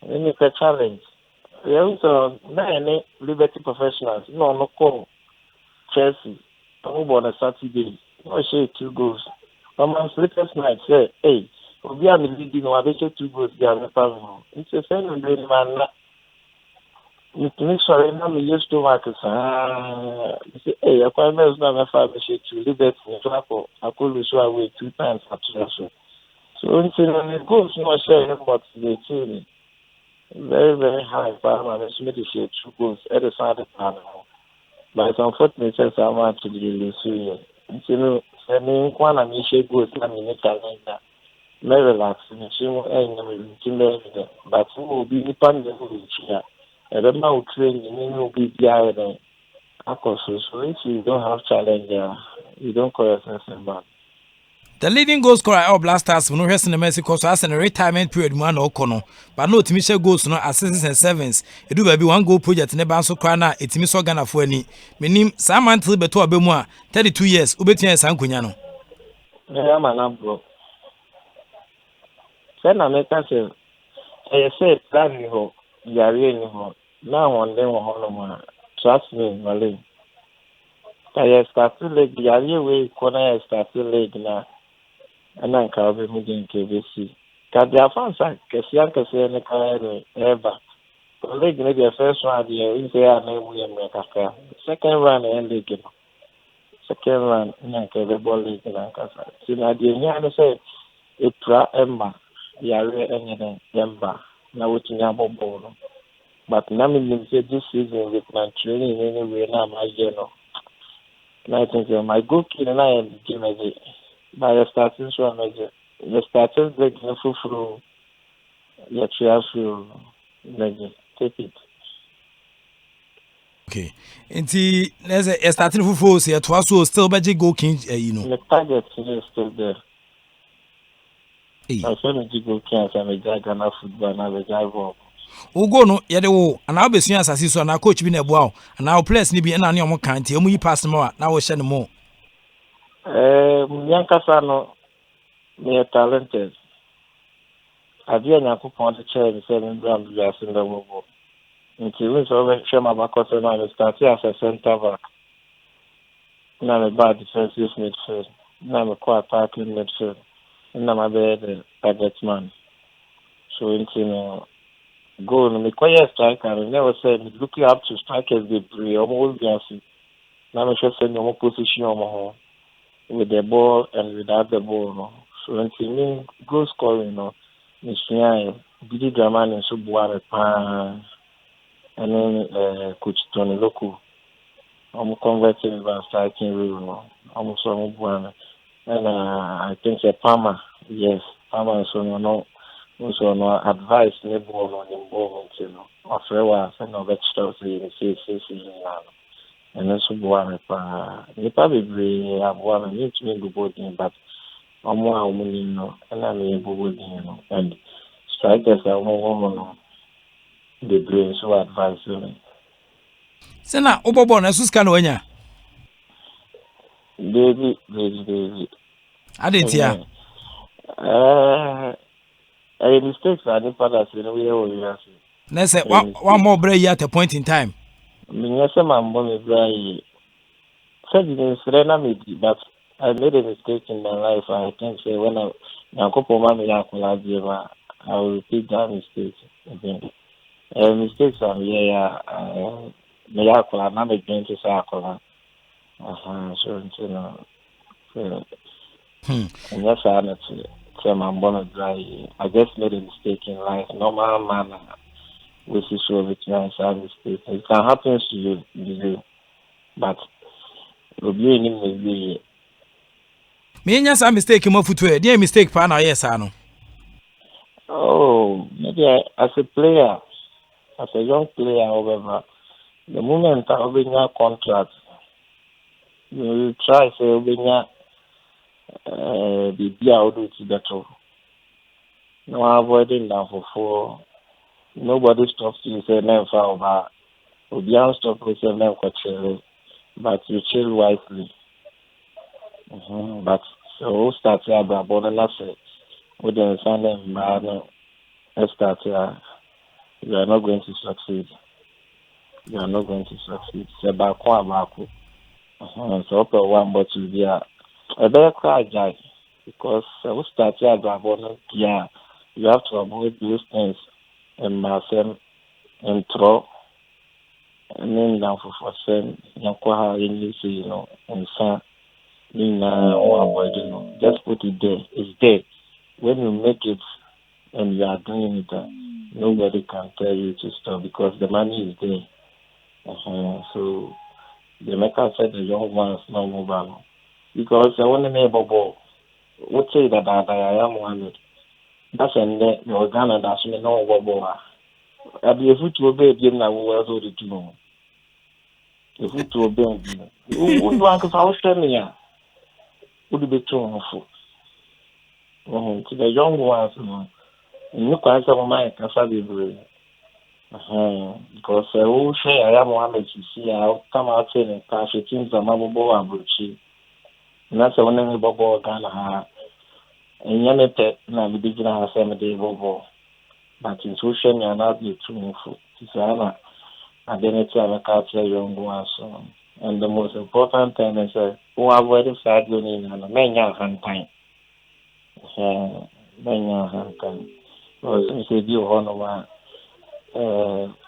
Many a challenge. We also many Liberty professionals. No call Chelsea. I'm on a Saturday. No share 2 goals. On sleepless night say, hey, we are leading. No, I bet 2 goals. They are not. It's a friend of the man. Make sure I'm used to work. Say, hey, I can't remember now. I to Liberty. I could lose away 2 times after so. So until the goals no share but the team very, very high power and made to share 2 goals at the side of the panel. But it's unfortunate that I want to be lose. Until sending one and share goals and in the calendar. Very relaxing. She will but who will be dependent on each other. I don't know training will be the so if you don't have challenge, you don't call yourself a man. The leading goal scorer of Black Stars no hwese na Mexico so as a retirement period mu na okono but no timi share goals no assists and sevens edu ba bi 1 goal project ne ba so kra na etimi so Ghana fo ani menim sa mantle beto abemu a 32 years obetua san konya no yeah man bro say na me ka say say plan ni ho yare ni ho na won dem ho no ma trust me Malay I started leg yare we kona started leg na ana nka obe mu din KBC ka dia fansa kesi ne ka ever leg ne the first one there in say na mu ye me kaka second round and league second round na ka the ball league na kasa si na dia nya no say etra emma yare enye den emba na wotinya bobo no but na me say this season with my training anyway na my no I think my goal key and I game again. By the starting so the starting break no full yeah through take it. Okay. Enti there's a starting full so to also still budget goal king you know. The target is still there. I said the goal king as a Ghana football na the drive. Ugo no yede wo ana obesua asase so na coach bi na eboa ana players ni bi na ne omo kan tie omo yi pass mo na wo hye ne mo Yankasa no, me talented. I didn't have to point the chair and 7 grams gas in the mobile. Until we saw when Shema Bacosa and started as a center back. Now a bad defensive midfield. Now a core attacking midfield. And now I'm a target man. So, go and make quiet striker. I never said looking up to strikers, they play almost gassy. Now I'm just saying no position on my home with the ball and without the ball. No. So, until me go scoring, no. Michigan, Bidi Draman and Subuare Pan, and then Coach Tony Loco. I'm converting about striking rule, no. I'm so one. And I think a Palmer, yes, Palmer is no. Also, no advice, no ball on the ball, you know. After a while, I know that stuff in the season, and then Subuare Pan. You probably have one and need to make the body, but I'm more winning, no, and I'm able to, and strikers are more the brain, so advice me. Sena obobo na suska no anya. Baby. Adentia. A mistakes are the fathers in a way or Na say one more break here at a point in time. Minyasa mambo me said in Serena maybe, but I made a mistake in my life. I can say when I will repeat that mistake again. Mistakes are Miracle, I'm not going to Sakura. So, and yes, I'm not say my bonnet dry. I just made a mistake in life. Normal man, which is so with my mistake. It can happen to you, but reviewing maybe. Me nya some mistake mo futu e. Dey mistake pa na yes ano. Oh, maybe as a player, as a young player, however, the moment I open your contract, you try to open your the beer out to better. No avoiding that for nobody stops you say never over. Obian stop you say never chill, but you chill wisely. But so start here about last with the Sunday man start here. You are not going to succeed. You are not going to succeed. Say back. So upper one but you be a better cry guy because we start here about yeah. You have to avoid those things and myself and throw and then down for same Yankoha in and son just put it there. It's there. When you make it and you are doing it, nobody can tell you to stop because the money is there. So the maker said the young ones no move on. Because I want to neighbor ball. What say that I am 100. That's a net your Ghana that's me no ball. I'll be a foot to obey him now was all the two. A foot to obey him. Who want to house me? Would be too awful. To the young ones, you can't have my cassava. Because who say I am 100 to see, I'll come out and cash it in the mobile and bruchy. And that's the only bubble Ghana. And young pet, now we didn't have some day bubble. But in social, you're not too awful. It's I didn't tell a culture young ones. And the most important thing is who are very sad going and a man young time. Man young time. Because we say, you honor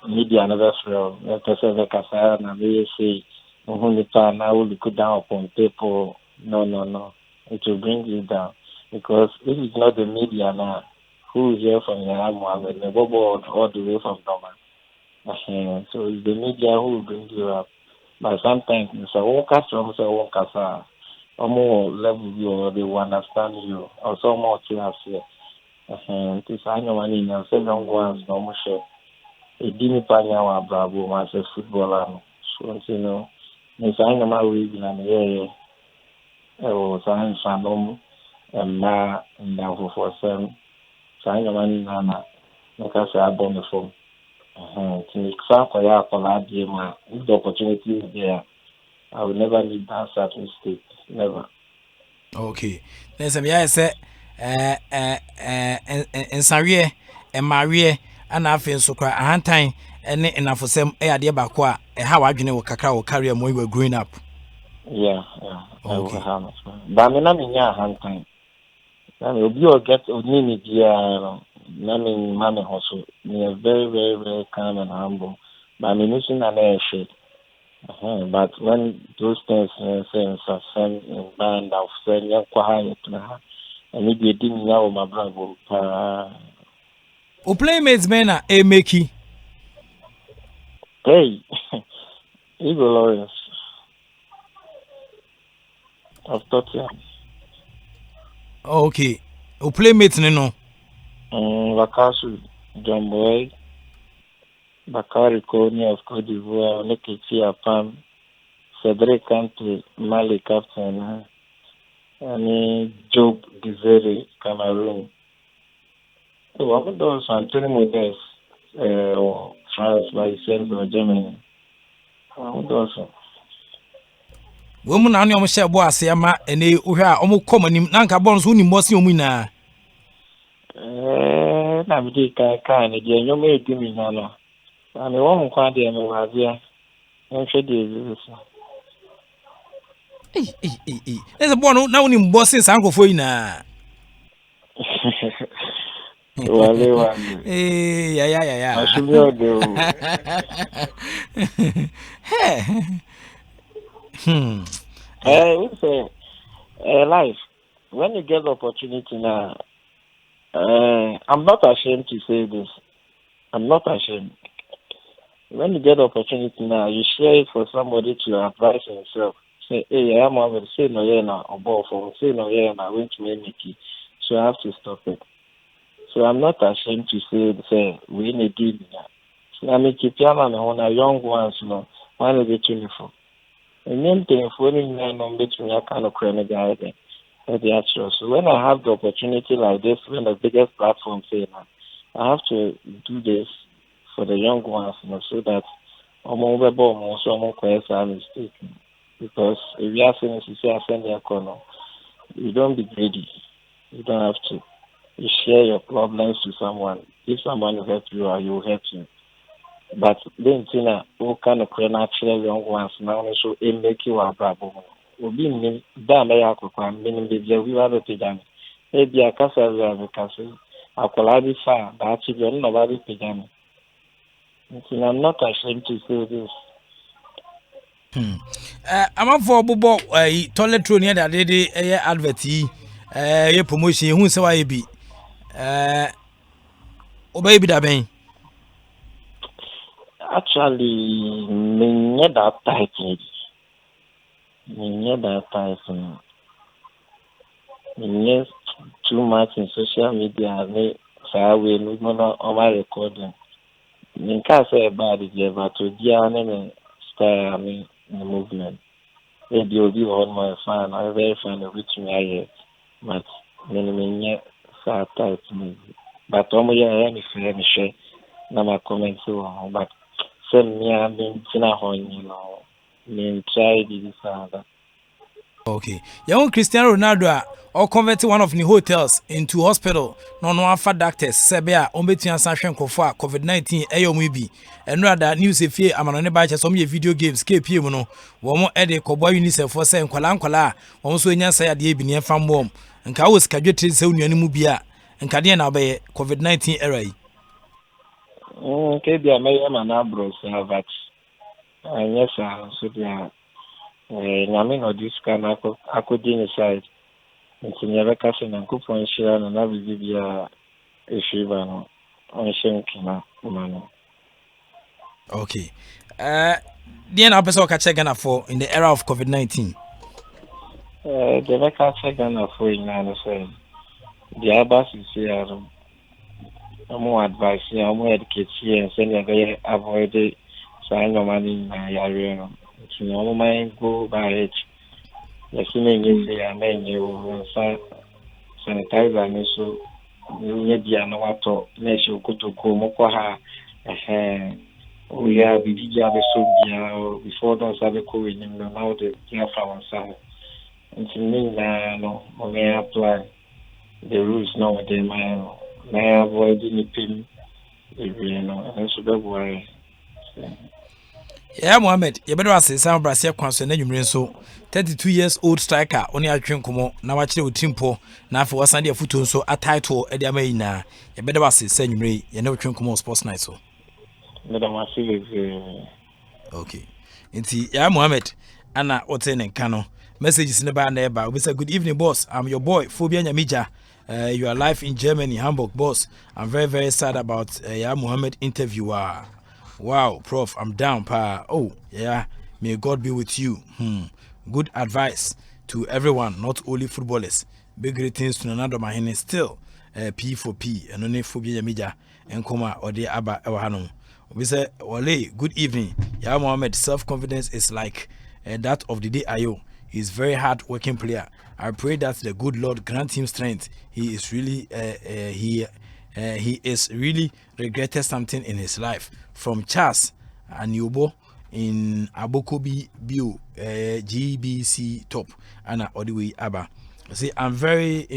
media never fail. Let us say the Casa and we say, only time I will go down upon people. No. It will bring you down. Because if it's not the media now, who is here from Mohammed, the bubble all the way from Doma. So it's the media who will bring you up. But sometimes it's a worker from a worker, or more level you or they will understand you, or so more to us here. This annual money in 7 ones, no more share. A didn't find our bravo as a footballer. So, it's annual reading and was an Sandom and Ma and now for some. Sign of money, Nana, because I bought the phone. To make some for that game, if the opportunity is there, I will never leave that certain state. Never. Okay. Then some yeah say ensare emarie ana afen so kra ahantan ene enafosem ade ba ko a ha wadwene wo kakra wo career mo you were growing up. Yeah. I will Okay. have it. But me na me nya hantan. Na me obi o get oni ni dia na me mama hoso. Me very very very calm and humble. But me nusu na na shit. But when those things say suspend in band of saying quiet na and it did me now my brother O playmates men na e meki. hey Eagle Lawrence of Tottenham. Okay. O playmates no. Wakasu John Boy Bakari Kone of Cote d'Ivoire, Nekiti Apam, Cedric Kante, Mali captain, and Job Gizeri, Cameroon. So what about those Anthony Modest, or France by itself or Germany? What those? Wo mu na ne omo share bo ase ama ene wo hwa omo komanim na nka bon so ni mo se omu na. Na me di kan ni je nyom e di mi na no. Na me wo nkwa de me wa bia. Nhwe de eso. There's bon na woni mbo se san kofo yi na. Wale. Yeah. Ashubio do. We say life. When you get the opportunity now, I'm not ashamed to say this. I'm not ashamed. When you get the opportunity now, you share it for somebody to advise himself. Say, hey, I'm over. Say no, yeah, now, or for say no, yeah, now, I went to make it. So I have to stop it. So I'm not ashamed to say we need a deal now. I mean, keep your man on a young ones, you know, one of the 24. And then thing for any man on between your kind of credit guy then. So when I have the opportunity like this, when the biggest platform say now, I have to do this for the young ones, you know, so that mistake. Because if you are saying to say I send your corner, you don't be greedy. You don't have to. You share your problems to someone. If someone will help you, or you will help you. But then, all kind of natural young ones now, so it make you a problem. Obi ni da me ya kokwa menim be bia wi wa be pejam e bia kasa bia be kasa akola bi fa da chi be no ba be pejam. I'm not ashamed to say this. I'm for bobo toilet roll near that day advert ye promotion hu se wa ye bi baby da ben. Actually, me not that tight. Yes, too much in social media. Me say we no on my recording. Me can't say about it, but to the style me in the movement. Maybe you'll be on my fan. I'm very fan of which me I hear, but me say tight me. But me share. Na my comments so, but send me a tina hon, you know. Me try this other. Okay. Young Cristiano Ronaldo or converted one of the hotels into hospital. No afa doctors sebia ombetua sanhwe nkofo a COVID-19 eyomubi. Enra da news efie amanone ba che some video games KPM mu no. Wo mo ede kobo UNICEF for say nkwala wo so enya say ade ebi ne fam bom. Nka wo sika dwetire se unuane mu bia. Nka de na be COVID-19 era yi. Okay, they are my man bros but yes so they are nyame no this kind akodi inside. Nti nyebe kase na kupon shira na bibia eshiba no on shenkina mano. Okay. The na person ka check Ghana for in the era of COVID-19. The beka check Ghana for in na so the abas is here. More advice, more education, and send you avoid sign no money na yare no. So no mind go by it. The same you say I mean you sanitizer me so you dia no wato na shi kutuko moko ha we are bibia be so bia before those have ko we no now the dia from sound nti me no may apply the rules now with them may avoid any pin and so that way. Yeah, Mohammed, you better say some Brasia concern you so 32 years old striker only a drink como now actually with Timpo now for Sunday foot so a title at the Amena. You better say send you know drink como Sportsnite so. Okay. Inti yeah Mohammed Anna Oten Kano messages in the bar neighbor. We say good evening boss. I'm your boy Phobia Nyamija. You are live in Germany, Hamburg boss. I'm very sad about Mohammed interviewer. Wow, Prof, I'm down, pa. Oh, yeah. May God be with you. Good advice to everyone, not only footballers. Big greetings to another man. Still, P for P, and only Phobia Media, and Koma or the Abba Ewahano. We say, Wale, good evening. Yeah, Mohammed, self-confidence is like that of the DIO. He's very hard-working player. I pray that the good Lord grant him strength. He is really, he is really regretted something in his life. From Charles Anyubo in Abokobi Bio GBC top and all the way Abba. See, I'm very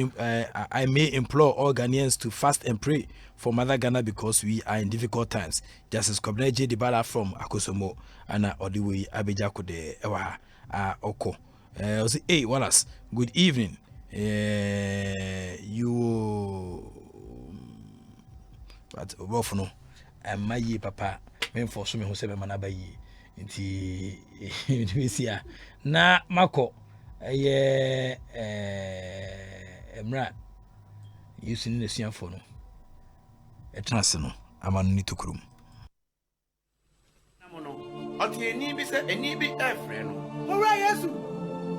I may implore all Ghanaians to fast and pray for Mother Ghana because we are in difficult times. Justice Kobne J. Dibala from Akosomo and all the way Abejako de Ewa Oko. See, hey Wallace, good evening. You but both no. And my ye papa, men for some who say Manabai. Inti Visia na Mako, Emra using the Sian phone. A transno, I'm on Nitukum. Oti eni bi se eni bi efre no. Ora Yesu.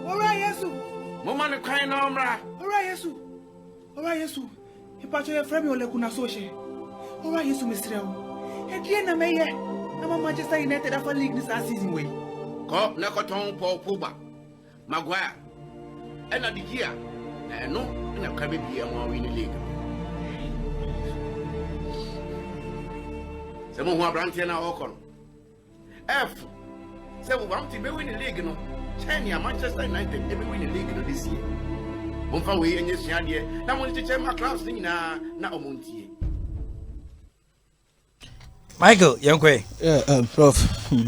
Ora Yesu. Mo ma ne kwan na omra. Ora Yesu. Ora Yesu. Ipacho ye frame ole kuna so hye. Ora Yesu mesrewo. Edie na meye. Na Manchester United afa league this season way. Ko na ko ton Paul Pogba. Maguire. E na di here. Na no na ka be bia mo win the league. Se mo hu abrante na okon. F. Say we want to be win the league no. China Manchester United be win the league no this year. Mo fa we enye sua de na mo chiche ma clubs ni na omontie. Michael, Yankwe. Prof,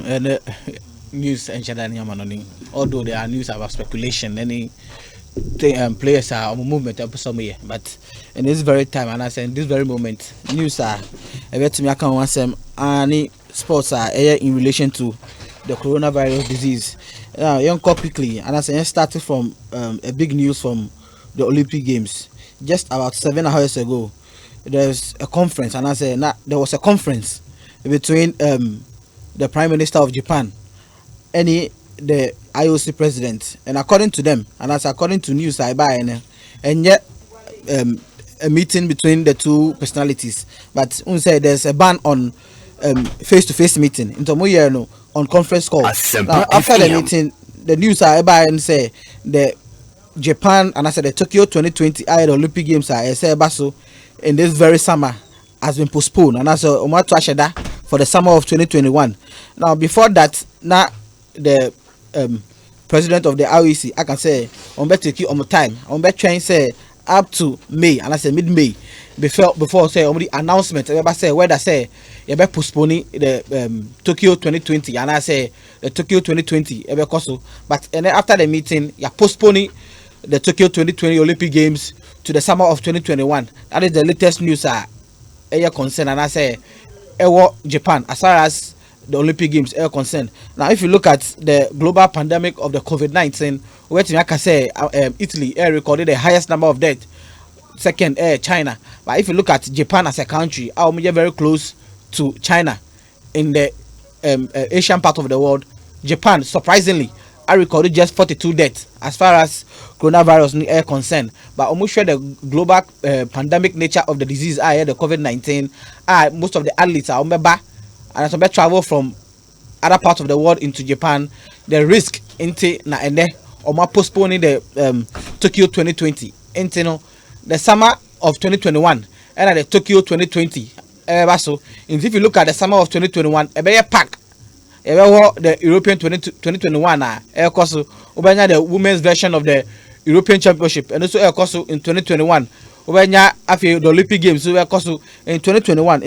and news and Shadani, although there are news about speculation, any players are on movement up somewhere, but in this very time, and I say in this very moment, news are I bet to me I can want some any sports are in relation to the coronavirus disease. Young quickly, and I say started from a big news from the Olympic Games just about 7 hours ago. There's a conference, and I say there was a conference between the Prime Minister of Japan and the IOC president, and according to them, and as according to news I buy, and yet a meeting between the two personalities, but say there's a ban on face-to-face meeting on conference call. Now, after the meeting, the news I buy and say the Japan and I said the Tokyo 2020 Olympic Games I say baso in this very summer has been postponed, and as a for the summer of 2021. Now, before that, now the president of the IOC, I can say, on better keep on time, on better train say up to May, and I say mid-May, before say on the announcement, everybody say whether say you better postponing the Tokyo 2020, and I say the Tokyo 2020, but and then after the meeting, you're postponing the Tokyo 2020 Olympic Games to the summer of 2021. That is the latest news. Concern, and I say Japan as far as the Olympic Games are concerned. Now, if you look at the global pandemic of the COVID-19, where I can say Italy recorded the highest number of deaths. Second, China. But if you look at Japan as a country, are very close to China in the Asian part of the world. Japan, surprisingly, I recorded just 42 deaths as far as coronavirus are concerned. But almost sure the global pandemic nature of the disease, the COVID-19, most of the athletes are back, and as they travel from other parts of the world into Japan, the risk into na ende or postponing the Tokyo 2020 into the summer of 2021 and the Tokyo 2020. So if you look at the summer of 2021, a better pack. the European 2021 so ubenya the women's version of the European Championship and also in 2021 ubenya afi the Olympic Games so in 2021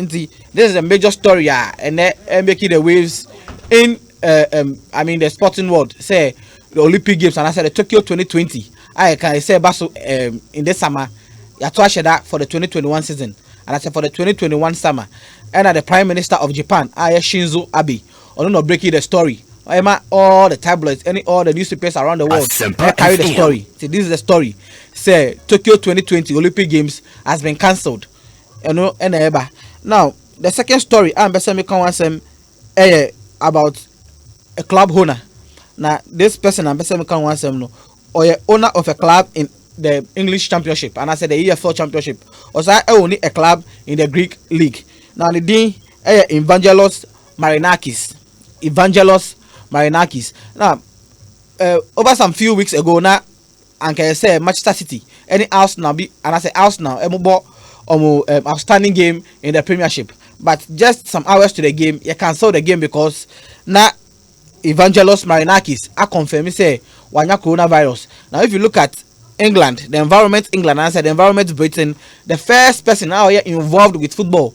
this is a major story and making the waves in the sporting world. Say the Olympic Games and I said the Tokyo 2020 I can say baso in this summer ya to that for the 2021 season and I said for the 2021 summer and the Prime Minister of Japan Shinzo Abe or not breaking the story all the tabloids all the newspapers around the world carry the story. See, this is the story. Say Tokyo 2020 Olympic Games has been cancelled. Now the second story I'm about a club owner. Now this person I'm or a owner of a club in the English Championship and I said the EFL Championship. Also I own a club in the Greek League. Now the dean Evangelos Marinakis. Now over some few weeks ago now and can say Manchester City any house now be and I say house now outstanding game in the Premiership, but just some hours to the game you cancel the game because now Evangelos Marinakis I confirm say wanya coronavirus. Now if you look at England, the environment England, and I said the environment Britain, the first person now here involved with football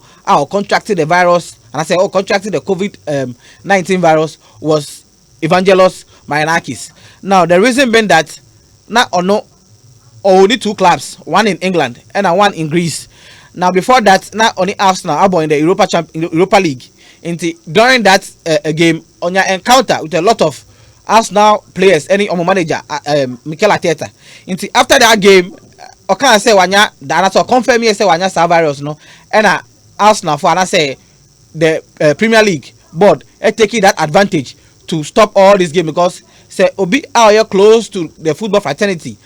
contracted the virus, and I said contracted the COVID-19 virus was Evangelos Marinakis. Now the reason being that only two clubs, one in England and one in Greece. Now before that, not only Arsenal in the Europa League. During that game, on your encounter with a lot of Arsenal players, any manager, Mikel Arteta. After that game, I can't say wanya that confirm me say wanya virus no, and Arsenal for and I say the Premier League board taking that advantage to stop all this game because say obi are you close to the football fraternity.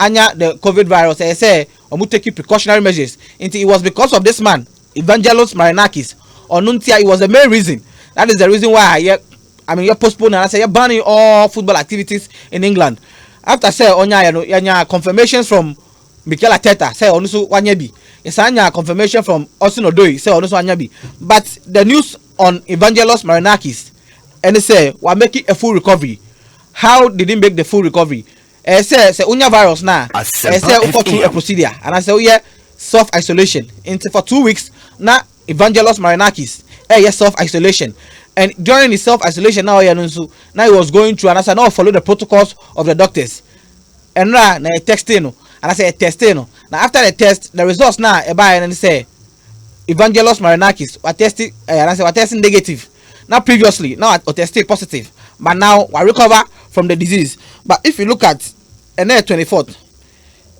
Anya the COVID virus, I say omu taking precautionary measures. It was because of this man, Evangelos Marinakis, or Nuntia. It was the main reason. That is the reason why you're postponing and I say you're banning all football activities in England. After say onya confirmations from Mikel Arteta say onusu wanyabi. Yes, anya confirmation from Osin Odoi say onusu wanyabi. But the news on Evangelos Marinakis and they say we're making a full recovery. How did he make the full recovery? Say unya virus now. Say go through a procedure and I say self isolation. For 2 weeks now Evangelos Marinakis self isolation. And during his self isolation now he was going through and I said now follow the protocols of the doctors. And now testing and I say testing. Now after the test the results now and they say Evangelos Marinakis were testing and I say we're testing negative. Now previously now I tested positive, but now we recover from the disease. But if you look at and 24th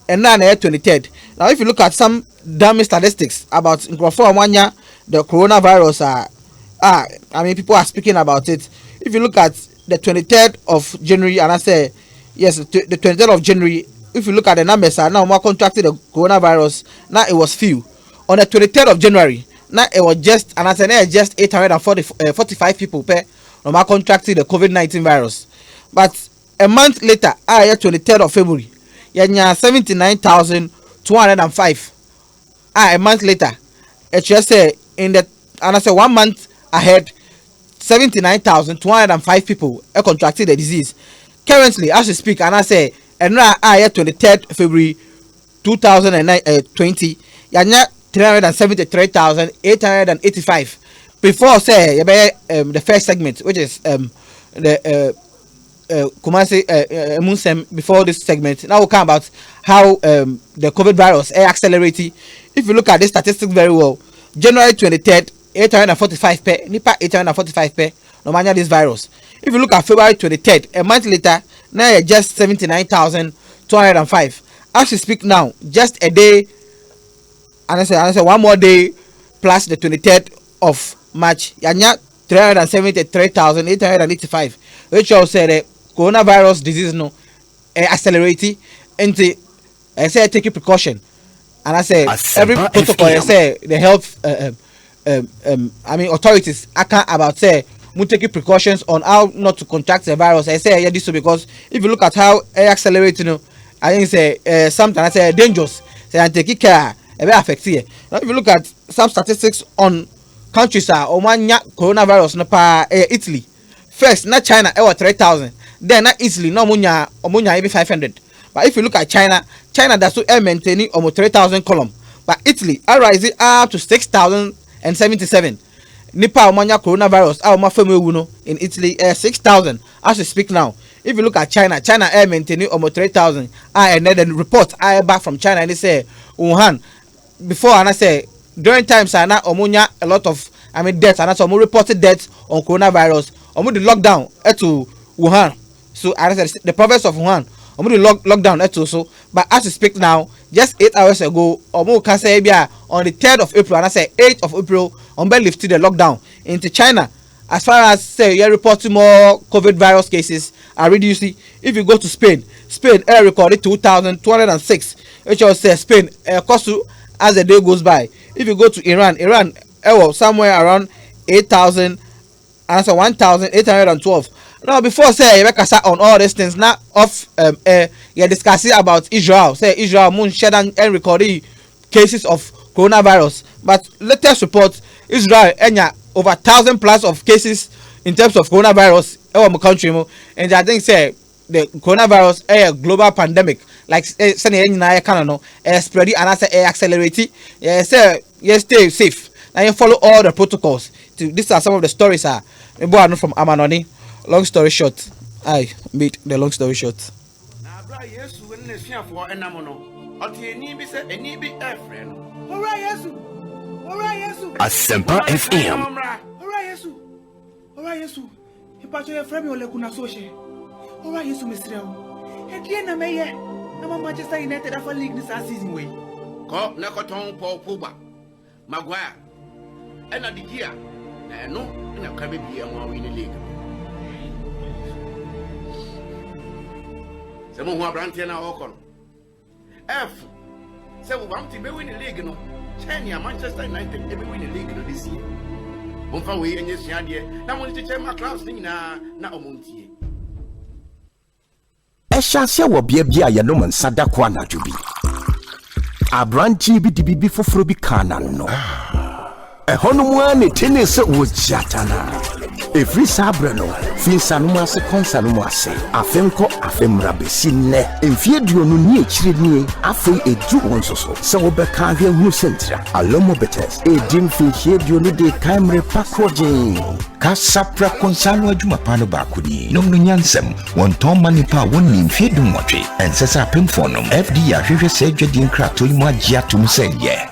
and now 23rd, now if you look at some damning statistics about the coronavirus people are speaking about it. If you look at the 23rd of January and I say yes the 23rd of January, if you look at the numbers now more contracted the coronavirus, now it was few. On the 23rd of January now it was just and I said just 845 people per normal contracted the COVID-19 virus. But a month later 23rd of February 79,205. A month later it just say in the and I say 1 month ahead 79,205 people contracted the disease. Currently as we speak and I say and now 23rd February 2020 373,885 before say the first segment which is the Kumasi Munsem before this segment. Now we'll come about how the COVID virus accelerating. If you look at the statistics very well, January 23rd 845 per nipa 845 per no mania this virus. If you look at February 23rd a month later now just 79,205. As we speak now just a day and I say 1 more day plus the 23rd of March yanya 373,885, which also say the coronavirus disease no accelerating into I say taking precaution and I say every protocol I say the health authorities account about say we taking precautions on how not to contract the virus. I say this because if you look at how accelerating I think say sometimes I say dangerous say and take care affect here. Now if you look at some statistics on countries are omanya coronavirus no pa Italy. First, na China 3,000. Then na Italy no omunya even 500. But if you look at China does so maintaining almost 3,000 column. But Italy rising up to 6,077. Nipa omanya coronavirus in Italy 6,000 as we speak now. If you look at China maintaining almost 3,000. And then the report back from China and they say Wuhan before and I say during times na omunya a lot of deaths and some reported deaths on coronavirus. The lockdown to Wuhan. So I said the province of Wuhan. The lockdown to so. But as we speak now, just 8 hours ago, can say on the 3rd of April, and I say 8th of April, lifted the lockdown into China. As far as say you're reporting more COVID virus cases are reducing. If you go to Spain recorded 2,206. Which will say Spain cost to as the day goes by. If you go to Iran somewhere around 8,000 and so 1,812. Now before say you make on all these things now off you're discussing about Israel. Say Israel moon shed and recording cases of coronavirus. But latest report Israel over 1,000 plus of cases in terms of coronavirus in my country. And I think say the coronavirus a global pandemic like say spread and I say accelerate. Say stay safe. Now you follow all the protocols. These are some of the stories from Amanoni. Long story short, I made the long story short. Asempa FM. Some who are branching now, F. So, one team win the league. No, China, Manchester United, they win the league this year. One for we and yes, now want to check my class thing now, Monty. Eshansia will be a Yanom and Sadakwana to be. A branchi be for Frubi Canan. No. A honeymoon, tennis was Jatana. A free sabrano, Finsanuma se consanuma se, a femco, a femra besine, and Fiedio Nuni Chidney, a free a Jew once so, so Becavia Mucentra, a lomo betes, a dim fish, you need a camera packaging. Casapra consano Jumapano Bakudi, no Nyansem, one Tom Manipa, one in Fiedum Watry, and Sessa Pimphonum, FD, a river said Jadin crack to Majiatum said, yeah.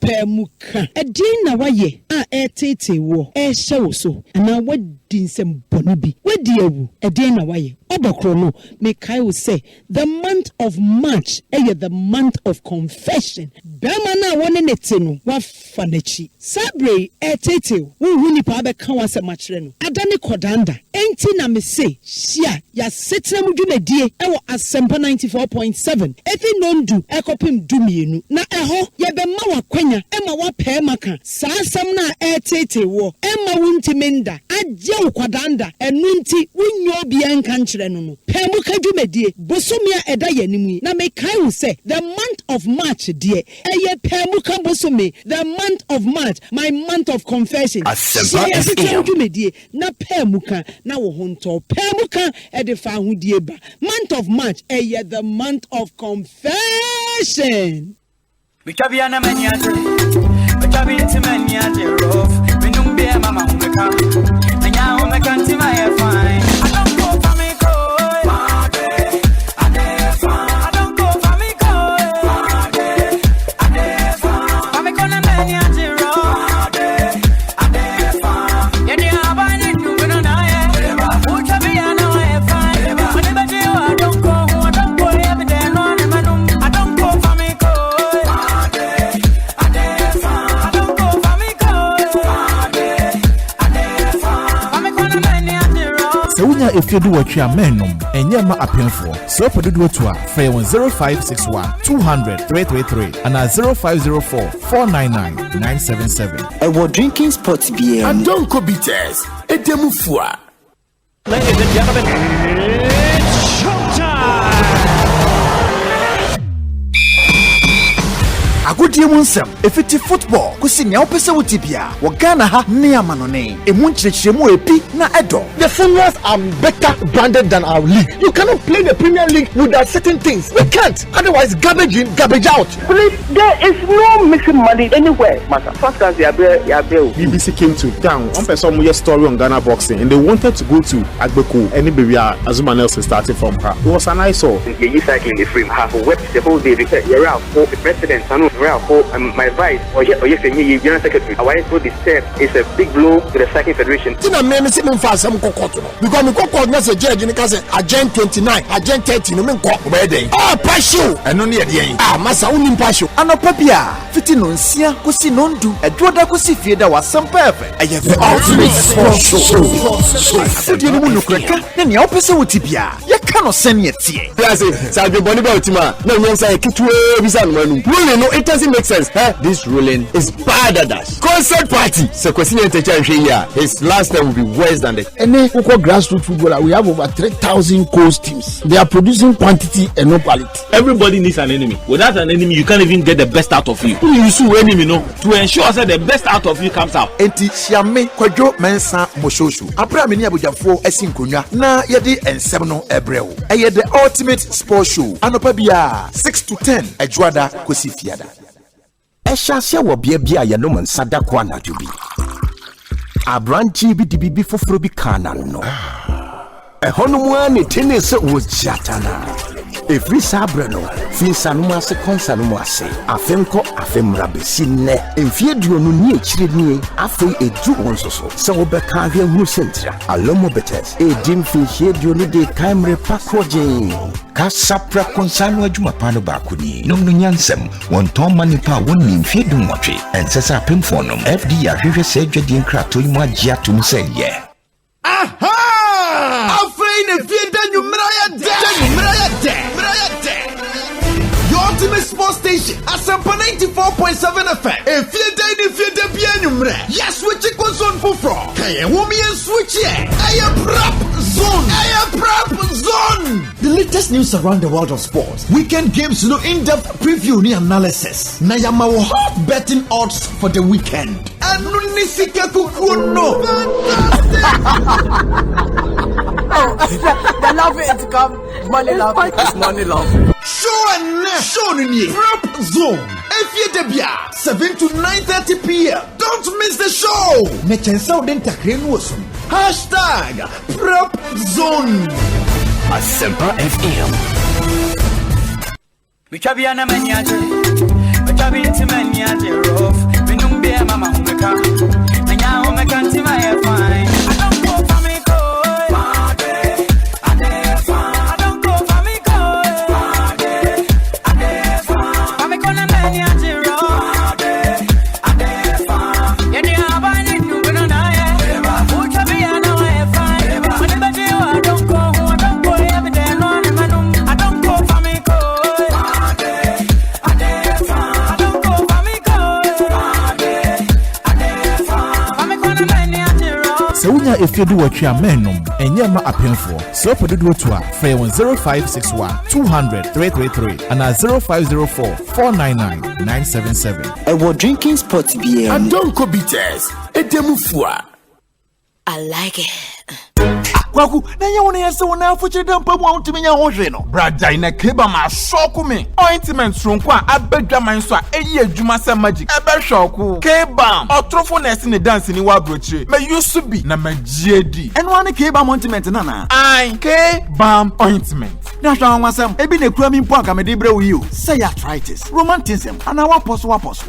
Pemuka edin na waye a etete wo ehye so na wadi nsem bonibi wadi ewu edin na waye obakro no mekai wo say the month of March the month of confession bema na woni nete no wa fanachi sabre etete wo huni pa be kan wase machre no adane kodanda enti na me say hia ya setra mu dwumadie ewo Asempa 94.7 efi nondu ekopim dumienu na eho ye be ma wa kwanya ema wa pe maka saasam na etete wo ema wunti menda agye ukwadanda enunti wunyo obi enka nkyere no no pemu kadwumadie bosomia eda yanimu na mekai wo say the month of March die eye pemu ka bosomi the month of March my month of confession kadwumadie na pemu ka na wo honto pemu ka edefa hodie ba month of March eye the month of confession. Bichabiana maniate, bichabinti maniate rough. Minumbe mama umeka, anya umeka ntima ya fine. I don't go for me coy, ade fine. I don't go for me coy, ade fine. Mami kona maniate rough, ade fine. Yedi abani nubino na ye, uchabiana ya fine. Mani bati I don't go every day no ane manum. I don't go for me coy. Sewunya efiedu watwe amenom enye ma apemfo so pododo to a frɛ 0561 200 333 and 0504 499 977. Ewo drinking sports beer and don't go bitters edemufua. Ladies and gentlemen, it's showtime. agodie mu nsɛm efiti football kusi nea opese wotibia wo Ghana ha ne amanone emu nkyerɛkyerɛmu epi na edo. The seniors are better branded than our league. You cannot play the Premier League without certain things. We can't. Otherwise, garbage in, garbage out. Please, there is no missing money anywhere. Matter. First class, BBC came to town. One person made a story on Ghana boxing, and they wanted to go to Agbeko. Anybody, Azuma Nelson started from her. It was an eyesore. You cycling the frame half a web the whole day because you're out for the president. I know you're out for my vice or yes, you general secretary. I want to go this step. It's a big blow to the cycling federation. Tina meme si mfa some kokoto no because me kokoto na say judge ni ka say agent 29 agent 30 no me nko obeden passion eno ne ye masa unim passion Anopa bia fiti no nsia kusi no ndu edwoda kusi fie da wasampa efe eye the ultimate sports show fiti no mu nukreka na ne opese wotibia ye ka no sene tie yes say be boni ba otima na nyansa e kitwe bisa no manu ruling no it doesn't make sense this ruling is bad at that concert party so kwesi entecha hwe here his last time will be worse than the any grassroots footballer. We have over 3,000 coach teams. They are producing quantity and no quality. Everybody needs an enemy. Without an enemy, you can't even get the best out of you. Who you sue enemy no to ensure that the best out of you comes out. Enti Siame Kwadwo Mensa Moshoshu. Abra meni abujafo esinkonwa na yede ensem no ebrewo. Eye the ultimate sports show. Anopa bia 6 to 10 Ejwada kosi fiada. Ehyasia wo bia bia ye no monsada kwa na dubi. Abranchi bi dibi foforo bi kana no. Ehonum ane tenese wo jatana. Every sabre no, finsa no ase konsa no ase. Afenko afemra besine. Enfie duonu ni echire ni afoi edu wonsoso. Se wo beka ahwe huru sentra. Alomo betes. Edim finhie duonu de kaimre pakroje. Ka sapra konsa no adwuma pa no ba kuni. Nom no nyansem, won ton manipa won ni mfie dum wotwe. Ensesa pemfo nom. FD ahwehwe se adwadin krato yi mu agye atum se ye. Aha! Afei ne fie da nwumra ya de. Your ultimate sports station, Asempa 94.7 FM. If you day be nwumra. Yes, switch it console for fraud. Kaye womi and switch it. Aye prep zone. The latest news around the world of sports. Weekend games, in-depth preview ni analysis. Na ya mawo hot betting odds for the weekend. Anu nisika kukuno. The love it to come. Money love. It's money love. Show ni prep zone. If you debia 7 to 9:30 p.m. Don't miss the show. Nechensa udenta krenuosum. #prep zone. Asempa FM. Bichabiana maniaje. Bichabi intimaniaje rough. Minumbe mama umeka. Anya umeka ntima ya fine. I don't go for me go. Sewunya efiedu watwe amenom enyema apemfo so pododo to a free 0561 200 333 and 0504 499 977. Ewo drinking spot beer. I don't go bitters. Edemufua. I like it. Kwaku, na ye wona yese wona afuchire dampa mu awuntimi nya hohwe no. Brada ina keba ma shoku me. Ointment sonko a abedwa man so a eyi adwuma se magic. Ebe shoku. Keba. Otrofo na ese ne dance ni wa brochire. Me yusu bi na magie di. Eno ane keba ointment na na. Ai, keba ointment. Na hwa anwasem. Ebi na kura mi mpo aka me de bre wo yi o. Say arthritis, romanticism, ana waposo.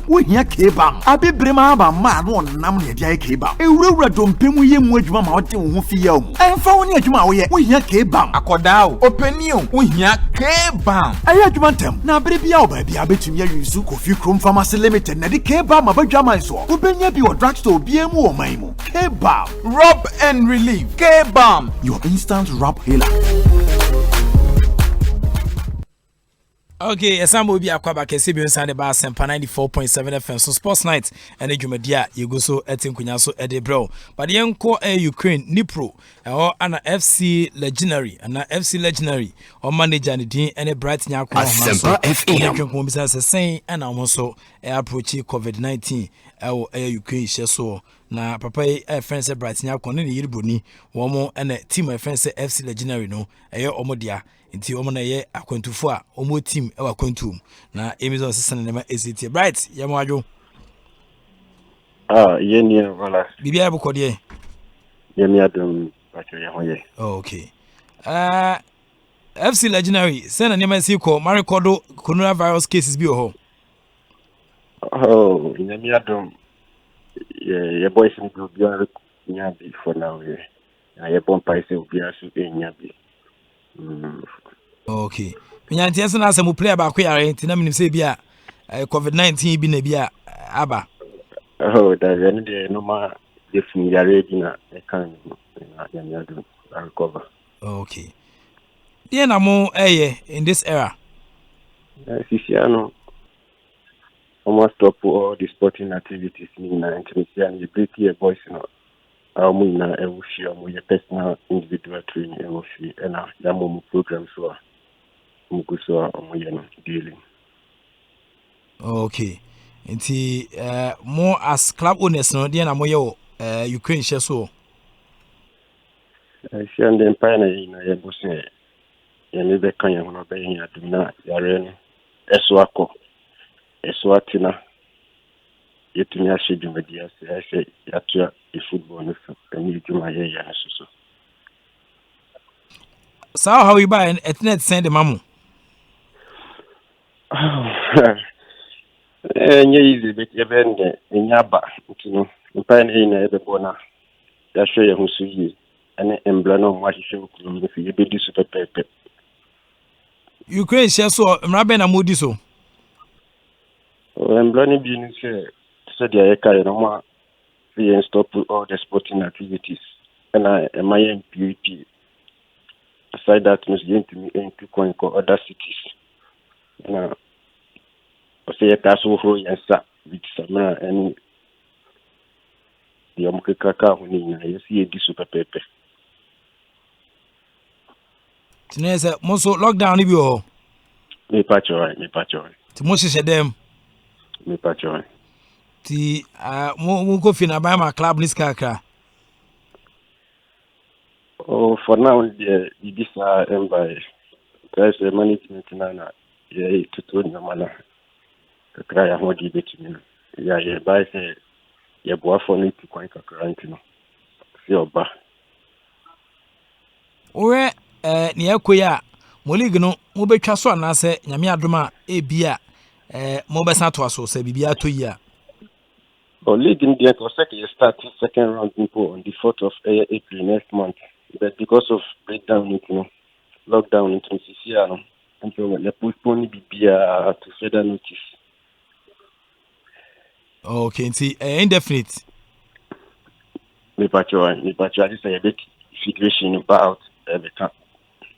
Wo hia keba. Abibre ma aba ma no nam na dia keba. Ewurawura dompemu ye mu adwuma ma wote wo ho fi ya mu. Emfa woni adwuma wo ye. Wo hia keba. Akoda o. Openion. Wo hia keba. Ayi adwuma ntem. Na abere bia oba bia betumi ayusu Kofi Krom Pharmacy Limited na de keba ma badwa man so. Obenya bi wo drugstore bia mu wo man mu. Keba. Rub and relief. Keba. Your instant rub healer. Okay, Asempa bi akwa ba kese bi nsane ba Asempa 94.7 FM so Sportsnite and Jumadia you go so etinkunya so edebro. But yen ko Ukraine Nipro or ana FC Legendary and FC Legendary or manager ni din ene Bright Nyakwa Asempa FM. Ko bisa se sen ana almost approach COVID-19 Ukraine so na papa friend say Bright Nyakwa ne yiriboni wo mo ene team friend say FC Legendary no omodia nti omo na ye akwantufo a omo team e wakwantum na emizo sesane nema ACT Bright ye mo adwo yeni Wallace bibia e bukode yemi adum pacho ye hoye okay FC Legendary sena nema siko ma record coronavirus cases bi ho yemi adum ye boys in group ya nyabi for now ye bon paise obi asu nyabi okay nyanti ese na asemu player ba ko yare nti na minim se bia COVID-19 bi na bia aba that any day no ma if we are ready na can na recover okay dey na mo in this era Sisiano almost stop all the sporting activities in Tunisia. You break your voice now. I'm na evushi amu your personal individual training evushi ena yamu program so muguso amu yeno dealing. Okay. Nti more as club owners no dey na mo ye Ukraine share so. Si and empire na yebuse ye nebe kan ye hono be yin adum na yare no eso akọ eso atina yetumi ahye dwumadi ase yatua e football no so emi dwuma ye ya so so how you buy etnet send the mamu nye easy bet ye bende nyaba ntino mpa na ina ebe bona ya hwe ye husu yi ene embla no wa hwe ku no fi ye be di super pepe Ukraine share so mrabe na modi so embla ni bi ni se dia ye kai no ma we stop all the sporting activities and my MPP aside that must get to me into coin other cities na say taso ho yensa with some and the omkeka ho ni na yesi edi super pepe tinese mo so lockdown ni bi ho me pacho ti mo hye dem me pacho ti mo ko fina ba ma club ni skakra for now the this by there's a management na yeah to nyamala kakra ya ho di betimi ya ye ba say ye boa for ni kwan kakra ntino si oba we ni ekoya mo league no mo betwa so na se nyame adoma e bia mo besa to aso se bibia to yi a league in the start second round on the 4th of April next month. But because of breakdown, lockdown in Tunisia, until they postpone to further notice. Okay, see, indefinite. Me patrol, this is a bit situation about every time.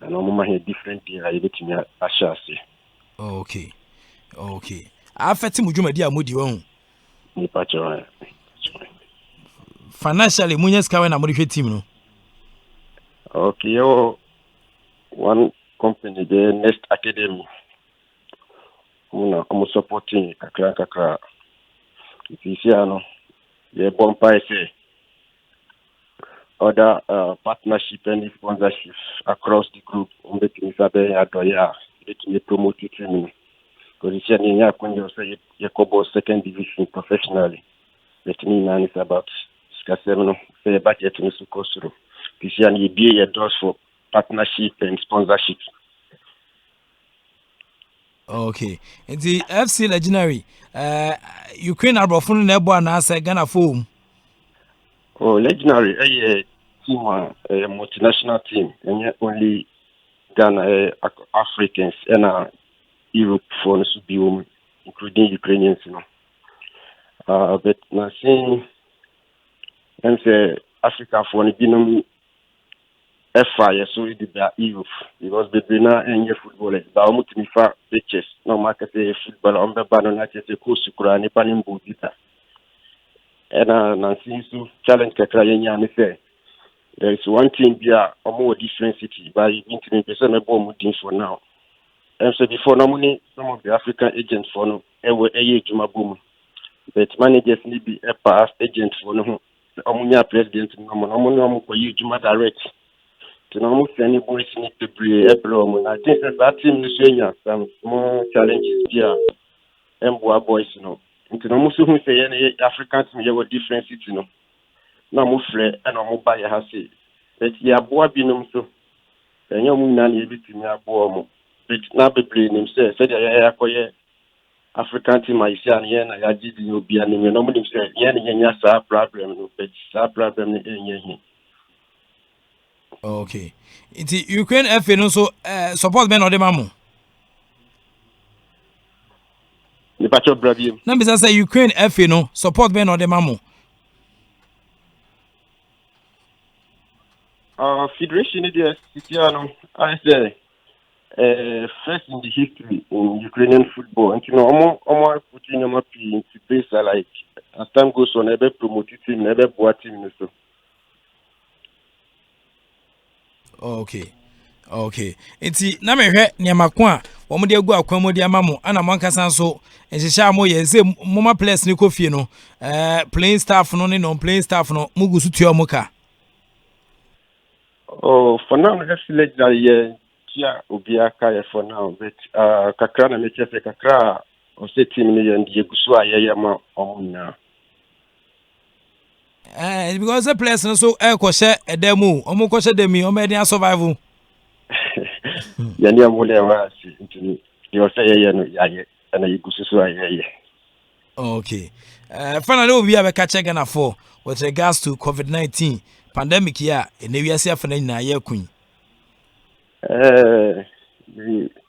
And I'm here different day, I bet me a chassis. Okay. Affecting Mujumadi Amudi on. Me patrol. Financially, Munyas Kawan Amudi team, no. Okay, one company, the Next Academy. I'm supporting Kakra. If you see, the Bompire say other partnership and sponsorship across the group. Let me promote it. Because you see, when you say you second division professionally, let me know it's about say budget in Sukosuru. This year you be a doors for partnership and sponsorship. Okay. And the FC Legendary, Ukraine are before nebo na say Ghana form. Legendary, a team, a multinational team, and yet only Ghana Africans and Europe for to be including Ukrainians, but now seeing and say Africa for the binum FI, so it is the youth because the winner and your footballers, but I'm to me for pictures. No market football on the banner, just a course to Kuran, Panim Budita. And Nancy so challenge Kakrayanya and say there is one thing here, a more different city, but you need to make a bomb for now. And so before normally some of the African agents for no, a Juma boom, but managers need be a past agent for no, Omunia president, no, you Juma direct. To almost any boys need to be a problem. I think that team is showing some small challenges here. And boys, you know. Into almost who say any Africans may have a different city, you know. No more flare and no more buy a house. But you are boy binum so. And your moon and everything are born. But now be playing himself. Said I acquire African team, I say, and I did you be an anomaly. Yen, problem, but that problem in Okay. It's Ukraine FA no so support ben odemamu. The patch of Brazil. Na bisa say Ukraine FA no support ben odemamu. Federation is I say first in the history in Ukrainian football. And you know, almost putting them up into place like as time goes on, never promoted team, never bought team so. Okay. Enti na mehwe niamako a wo mo de agu akwan de ama mo ana mo nkasa so nhihya mo ye ze moma players ni kofie no playing staff no ne non playing staff no mugu su tuo mo ka. Oh, for now let's select that year kia obiaka for now but kakra na meche se kakra o se team ni ye gusu aye ma omuna. Because the players no so kwose edemu omo kwose demi o me dey survival. Yani amule wa si ntini yo say ye no yaye na yigusu so aye. Okay. Finally we have a catch again for with regards to COVID-19 pandemic here in the USA for na ye kun.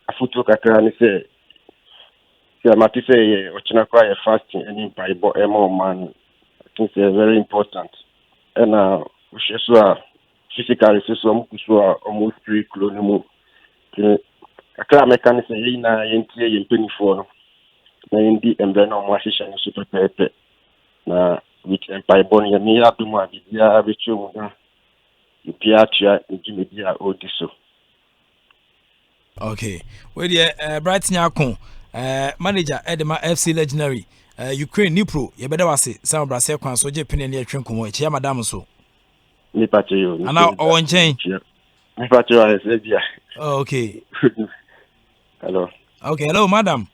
Afutu kakra ni say mati say ochina kwa ye fasting and Bible man. I think it's very important. And we should physically so almost 3 kilometers. A car mechanic in 24. Na indi embena mwashisha ni super pepe. Na with empire boni ya miya dumwa bidia bichu na yupiatia njimedia odiso. Okay. Well, Bright Nyakon, manager Edema FC Legendary. Ukraine Nipro, you better was it. Some Brazil can so Japan and Trinco, Chia Madame so. Nipacho, and now on chain. Nipacho, I said, yeah. Okay. Hello. Okay, hello, madam.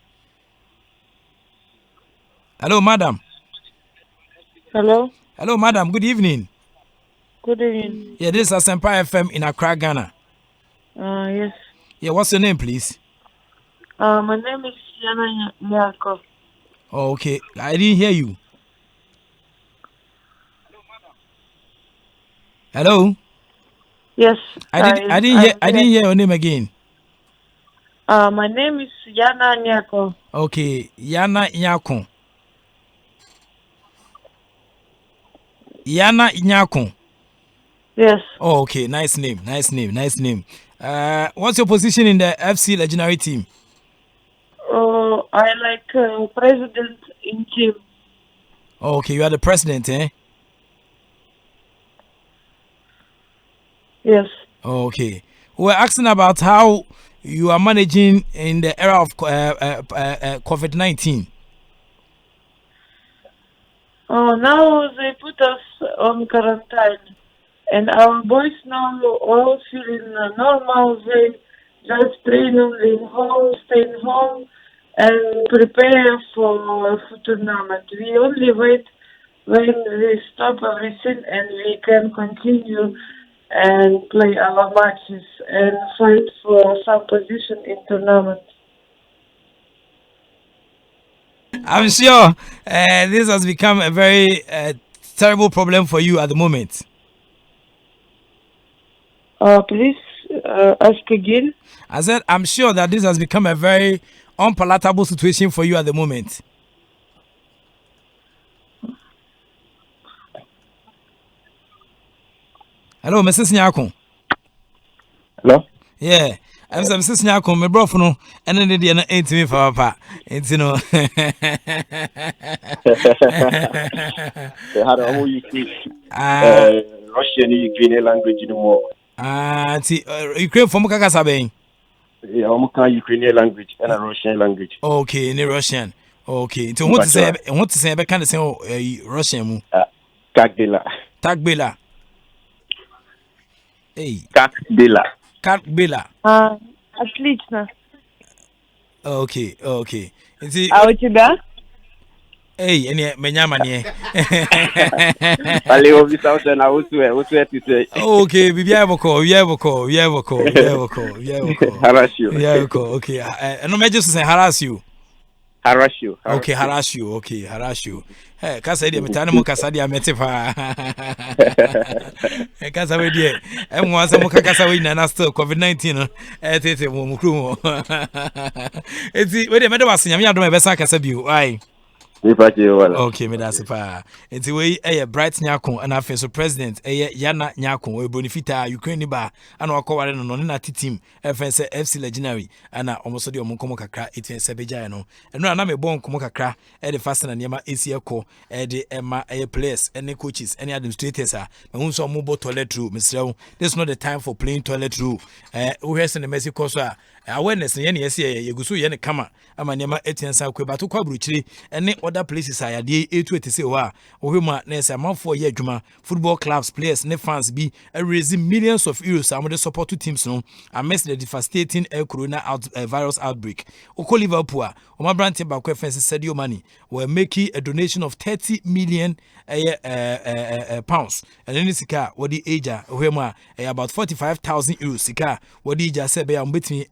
Hello, madam. Hello. Hello, madam. Good evening. Good evening. Yeah, this is Asempa FM in Accra, Ghana. Yes. Yeah, what's your name, please? My name is Yana Nyako. Oh, okay. I didn't hear you. Hello? Yes. I didn't hear your name again. My name is Yana Nyako. Okay, Yana Nyako. Yana Nyako. Yes. Oh, okay. Nice name. What's your position in the FC Legendary team? I like president in team. Okay, you are the president, eh? Yes. Okay. We're asking about how you are managing in the era of COVID-19. Now they put us on quarantine, and our boys now all feeling normal. They just training in home, staying home, and prepare for tournament. We only wait when we stop everything and we can continue and play our matches and fight for some position in tournament. I'm sure this has become a very terrible problem for you at the moment. Please ask again. I said, I'm sure that this has become a very unpalatable situation for you at the moment. Hello, Mrs. Nyakon. No? Yeah. I'm some sister now come, my bro, no, and then the 8 me for papa. It's you know. They had a whole Russian Ukrainian language anymore. Ukraine from Kakasabe. Yeah, Ukrainian language and a Russian language. Okay, in Russian. Okay, so what to say? What to say? I can't say Russian. Kakbela. Takbela. Hey. Kakbela. Kakbela. Отлично. Okay. А у тебя? Hey, any menyama nie. Ale obi sa say na wo say ti say. Okay, we have a call. Harass you. Okay. No me just say harass you. Okay, harass you. Hey, kasa dia metane mo kasa dia metefa. Kasa we dia. Mo asa mo kasa we na still COVID-19 no. Tete mo kru mo. Eti we dia me de was nyame adom e be sa kasa bi. Why? Okay, me that's pa. Enti we Bright Nyako and after so president Yana Nyako we bonifita Ukraine ba ana wakoware no na team FNC FC Legendary ana omoso de omonkomo kakra etin sebeja no. Eno na me bon komo kakra the fast na niam AC ekọ the ema players and coaches any administrators me hu so mo bo toilet room misrew. This is not the time for playing toilet room. We hear the message cause awareness ye na yesi yegusu ye ne kama ama niam etin sa kwa to kwa buruchiri ene other places are dey etu say wa ohwema na say amanfo ye adwuma football clubs players ne fans be raising millions of euros am dey support teams no amidst the devastating virus outbreak. Oko Liverpool o brand ba ko fence Sadio Mane were making a donation of 30 million pounds and then sika what the age ohwema about 45,000 euros sika what the age say be am betimi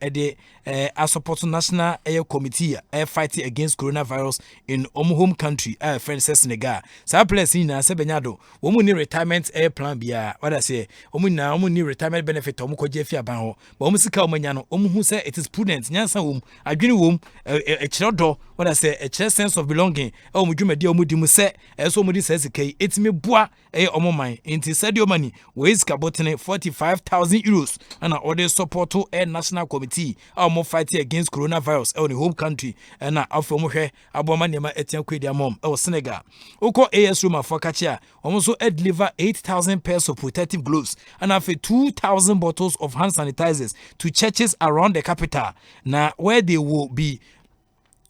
a support national committee fighting against coronavirus in home country friend Senegal. Sa place na se benyado wo mu ni retirement plan bia what I say wo mu ni retirement benefit wo mu ko jefi aban ho wo mu sika wo manya no wo mu hu say it is prudent nyansa wo adwene wo e kirodo what I say a sense of belonging wo mu dwumadi wo mu di mu se so mu di se sika etime boa omoman inti Sadio Mane we sika botene 45,000 euros ana order support to national committee mo fighting against coronavirus in the home country na afo mo hwe aboma nema etian kwedi amom Senegal. Oko AS Roma for Kachia also deliver 8,000 pairs of protective gloves and after 2,000 bottles of hand sanitizers to churches around the capital now where they will be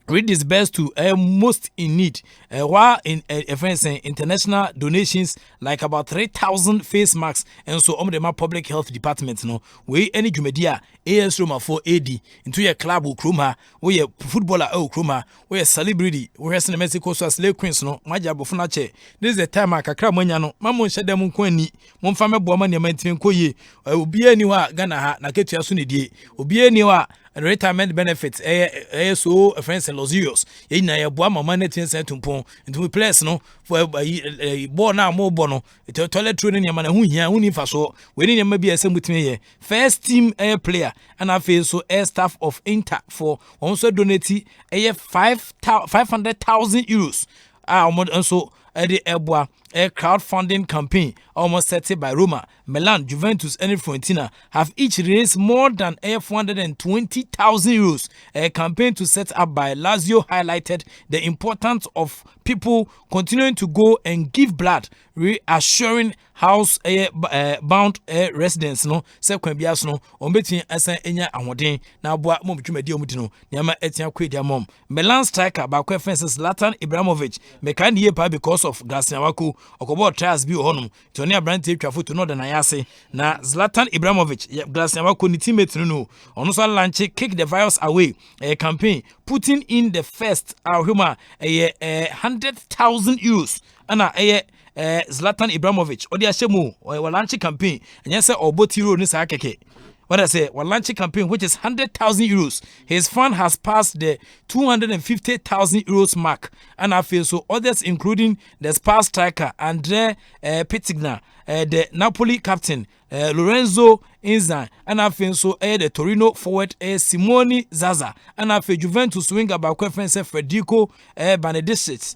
read this best to most in need while in international donations like about 3,000 face masks and so on the public health department no we any jumedia AS Roma for AD into your club Ukruma we a footballer Ukruma we a celebrity we are Mexico so as Queens no maja bofuna che this is the time akakra manya no mamon hyede mu kwani momfa mebo ma ne mantimi koye obi ani wa Ghana ha na ketua so ne die obi ani wa retirement benefits so friends and losios na ya boa mama na tin sentumpon into place no for ball na mo bo no toilet training ya na hu hia hu ni fa so we ni ma bi asembutime ye first team player and afi so staff of Inter for also donate 500,000 euros so the Eboa crowdfunding campaign almost set by Roma, Milan, Juventus, and Fiorentina have each raised more than 420,000 euros. A campaign to set up by Lazio highlighted the importance of people continuing to go and give blood, reassuring house bound residents no se kwan bias no ombetin asan enya ahoden na aboa mom dwumadi omudi no nyama etia kwedi amom Milan striker ba kwa fences Zlatan Ibrahimovic mekan ye pa because of Gasniawako okobo trials bi honum to ne abrante twa foto no da na yase na Zlatan Ibrahimovic Gasniawako ni teammate no ono so launch kick the virus away a campaign putting in the first huma 100,000 euros ana Zlatan Ibrahimovic odi ashemu launch campaign and say obotiro ni sa keke what I say launch campaign which is 100,000 euros. His fund has passed the 250,000 euros mark and I feel so others including the Spurs striker Andre Pitigna the Napoli captain Lorenzo Inzaghi and afei nso the Torino forward Simone Zaza and afei Juventus winger ba kwa friend Federico Benedictus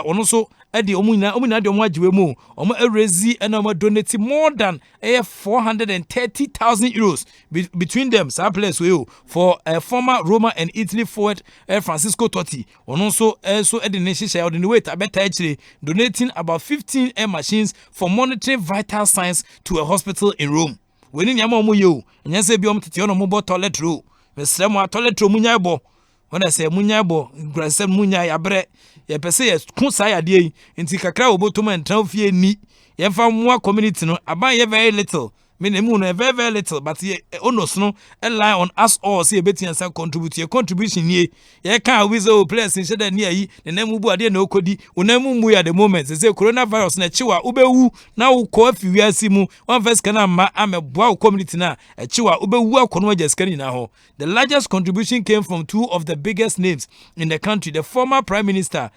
ono so the omuna de omo ajiwe mu omo erezi and omo donate more than 430,000 euros between them some players for former Roma and Italy forward Francisco Totti ono so the nation share the way abeta actually donating about 15 air machines for monitoring vital signs to a hospital in Rome. When in yama omo yo nya se bi omo tete ono mo bo toilet roll mesre mo toilet roll munya bo when I say munya bo grasem munya yabre ye pese ye kun sa yade yi nti kakra obotom entran fie ni ye fa mo community no aban ye very little me nemu no very very little but ye onos no lie on us all say betian sa contribute your contribution ye can wizo players in sheda ni ayi ne nemu bu ade na okodi onemu mu ya the moment say coronavirus na chiwa ubewu na ukọ afiwiasi mu one first kana ma ameboa community na chiwa ubewu akono ajaska ni na ho. The largest contribution came from two of the biggest names in the country, the former prime minister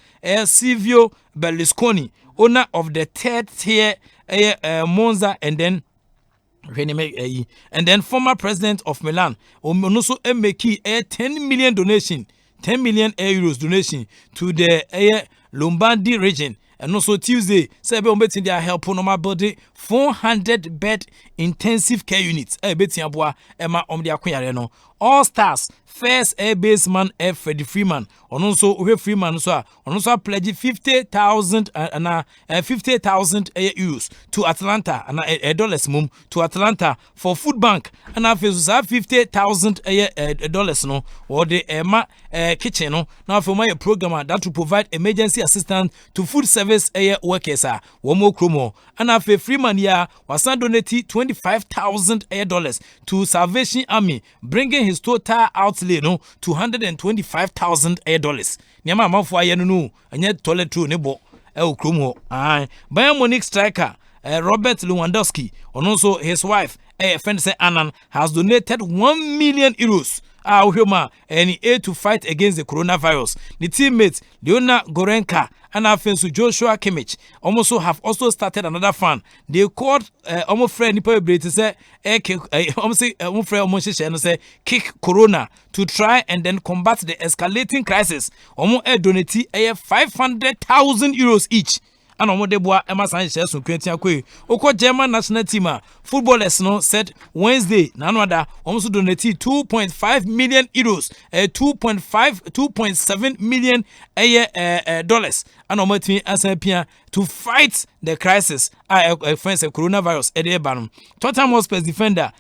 Silvio Berlusconi, owner of the third tier Monza, and then former president of Milan, also make a 10 million donation, 10 million euros donation to the Lombardy region. And also Tuesday, Sebe Ombeti their help on my body 400 bed intensive care units. Beti Abua Emma Omdia Quayareno. All stars, first air baseman Freddie Freeman. On also Freeman also pledged 50,000 euros to Atlanta and dollars mum to Atlanta for food bank. And after 50,000 dollars no or the Emma kitchen no now for my program that will provide emergency assistance to food service workers one more chromo. And after Freeman ya was donated 25,000 dollars to Salvation Army, bringing his total outlay no to 125,000 dollars. Nyama amafo aye no anya toilet roll ne bo chromo. Bayern Munich striker Robert Lewandowski and also his wife friend say Annan has donated 1 million euros any aid to fight against the coronavirus. The teammates Leona Gorenka and our friends Joshua Kimmich also have also started another fund. They called almost friend Nipo to say say kick corona to try and then combat the escalating crisis. Donate 500,000 euros each. And on the bois Emma Sanchez from Quentin Oko German national team footballers no said Wednesday Nanwada also donated 2.5 million euros 2.7 million dollars and on Asempa to fight the crisis against the coronavirus Tottenham Hotspur defender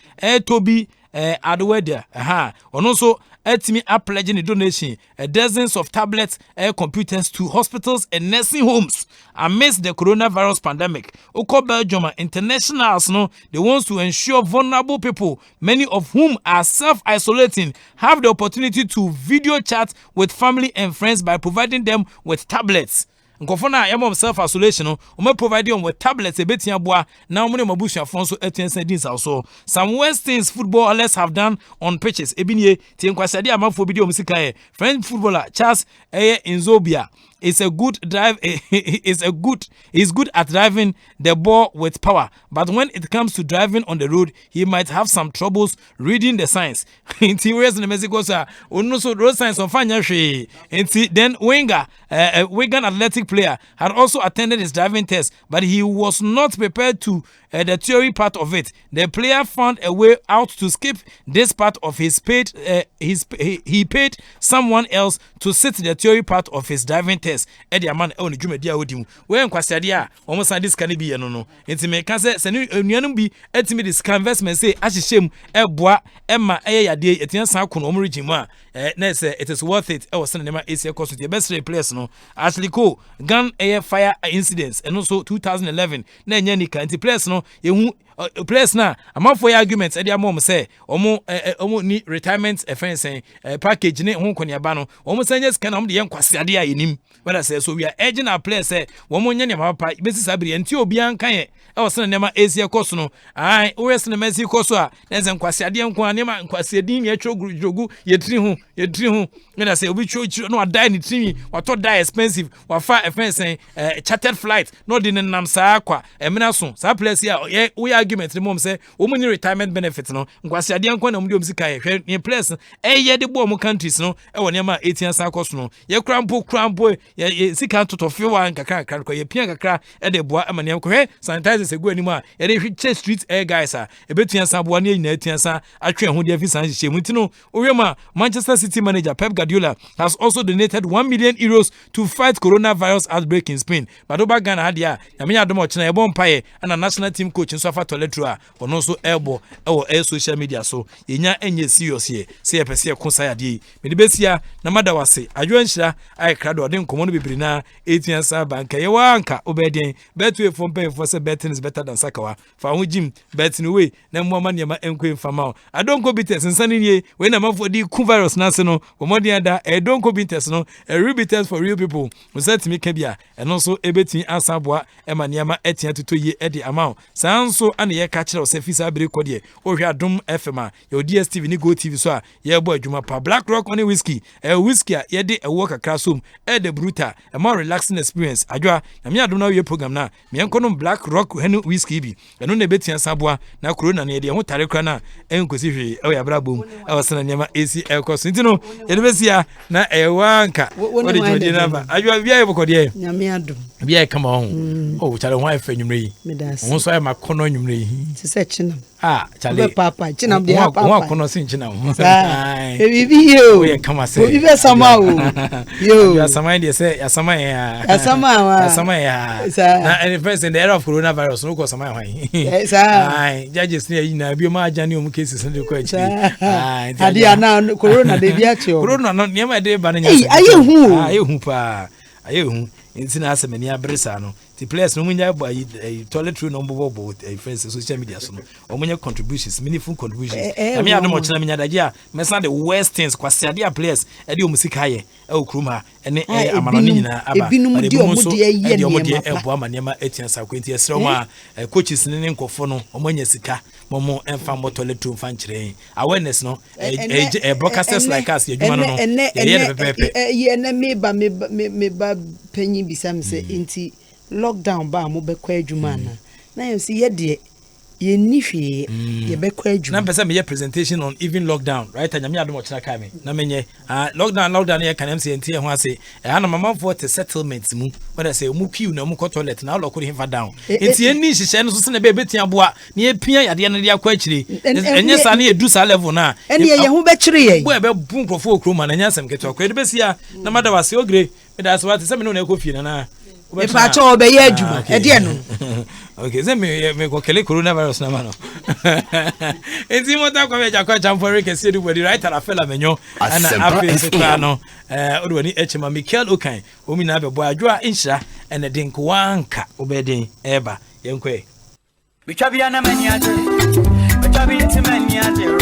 Toby Adwedia and also Etimi are pledging a donation dozens of tablets computers to hospitals and nursing homes amidst the coronavirus pandemic. Oko Belgium internationals no they want to ensure vulnerable people, many of whom are self-isolating, have the opportunity to video chat with family and friends by providing them with tablets. Nkofona yam of self isolation no o provide them with tablets ebetia boa na mo ne mabusha fonso etense din so some worst things footballers have done on pitches ebinie tie nkwasade amafo bi de o musika French footballer Charles Nzobia is good at driving the ball with power, but when it comes to driving on the road he might have some troubles reading the signs. Interiors in Mexico sir no so road signs on fanya hwe. Then Wigan athletic player had also attended his driving test, but he was not prepared to the theory part of it. The player found a way out to skip this part of his paid he paid someone else to sit the theory part of his driving test. Eddie man on the Jumedia Odim. When Quasadia almost this can be no. It's me can say Senu be etimi this investment say Ashishim Eboa Emma Ayade Etian Sakun Omrijima. It is worth it. I was sending them AC course with the best players no. Ashley Cole gun air fire incidents and also 2011. Nanyanika anti players no players na amafo ya arguments e dia mom say omo ni retirement offense package ne ho koniaba no omo sanya sika na omo de yenkwase ade a yenim whether say so we are urging our players say omo nya ne papa besi sabiri enti obi ankan ye e wo sene nema Asia koso no ai wo sene Messi koso a nense nkwase ade nko anema nkwase din ye trogu yetri ho whether say obi chwo no adai ni timi wato die expensive wafa offense chartered flight no de nam saa kwa emina so saa players ya we argument ne mom say omo ni retirement benefit no nkwase ade nko na omo de omsika ye hwe ni players ye de bo omo countries no e wo nema 18 saa koso no ye krampo ye sika totofe wa nkakra kwa ye pia kakra e de boa amane ko hwe sanitizer se go animo a ye de hwe street air guys a ebetua saa boa ne nyina etua saa atwe ho de afi san hye mu tino owema Manchester City manager Pep Guardiola has also donated 1 million euros to fight coronavirus outbreak in Spain. But over Ghana had ya yamenya adomo chena ebon paye and national team coach nso afa toiletro a ono so elbow social media so yenya enye serious ye se epese konsa ya de me de besia na madawase adwo nhira ai krado de nkomo no bibiri na 18 sa banka ye wanka obedien betwe from pay for say betting is better than sakawa fa ho jim betting way na mo ma niam enko infama adonko bites nsane nie we na mafo di ku virus na se no omodian da edonko bites no real bites for real people we set me kabia eno so ebetin asaboa ema niam etia tuto ye e de amount sanso ane ye ka kire o se fisa bere kodie o hwa dom fm a yo DStv ni Go TV so a ye bo adwuma pa Black Rock on whiskey whiskey a ye de ewo kakra som e de brutal a more relaxing experience adwa na me adom na we program na me enkono Black Rock henu whiskey bi eno na betia saboa na corona na ye de ho tare kra na enkosi hwe e ya bra bom e wasana nyama AC elkoso ntino ye de besia na ewanka o de jodi na ba adwa bia ye bokode nyame adom bia e kama ho o chale ho afa nwumre yi ho so ya makono nwumre yi se chinam chale papa chinam de papa ho kono sin chinam bibi yo o ye kama se bibi be sama o yo ya sama de se ya sama ya na any first in the era of coronavirus no ko sama hwan judges ne yi na bi ma ajani o mu cases ne ko achi ade ana corona de bi achi o corona no ne ma de ba na nya aye hu pa aye hu intina asemani abresa no the players no munya toilet room no bobo friends social media so no omunya contributions meaningful contributions na me adom ochena menya daje a mesa the worst things kwase ade players e de omusika ye e okruma ene amanoni nyina aba ebinum di omudi ye ne ebo amanema etian sakwenti esre ma coaches ne nkofo no omanya sika momo enfa mo toilet room fan kire awareness no broadcasters like us ye djuma no ye ne me ba panyin bisam se inti lockdown ba mo bekwa adwuma na you see ye de ye nihwe ye bekwa adwuma na pesa me presentation on even lockdown right anyame adom ochira kai me na menye lockdown ye kan MC ntie ho ase ana mama for the settlement mu whether say mu queue na mu toilet na lo ko him down ntie ni hihye no so se na be betia boa na ye pia yade na de akwa akire enye sa na ye du sa level na ene ye ho be kire ye bo e be bu nkrofo okroma na nya sam keto akwa de be sia na madawase ogre me da so what se me no na ekofie na if I told be ye adwuma e de no okay ze me go kele coronavirus na mano enti mota kwa meja kwa chamfori ke se du body right ala fela menyo ana afi se kwa no odwani echema Michael Okan omi na be bo adwa inhira ene den ko wanka obeden eba yenkwe bitwa bia na mani ade bitwa bi nti mani ade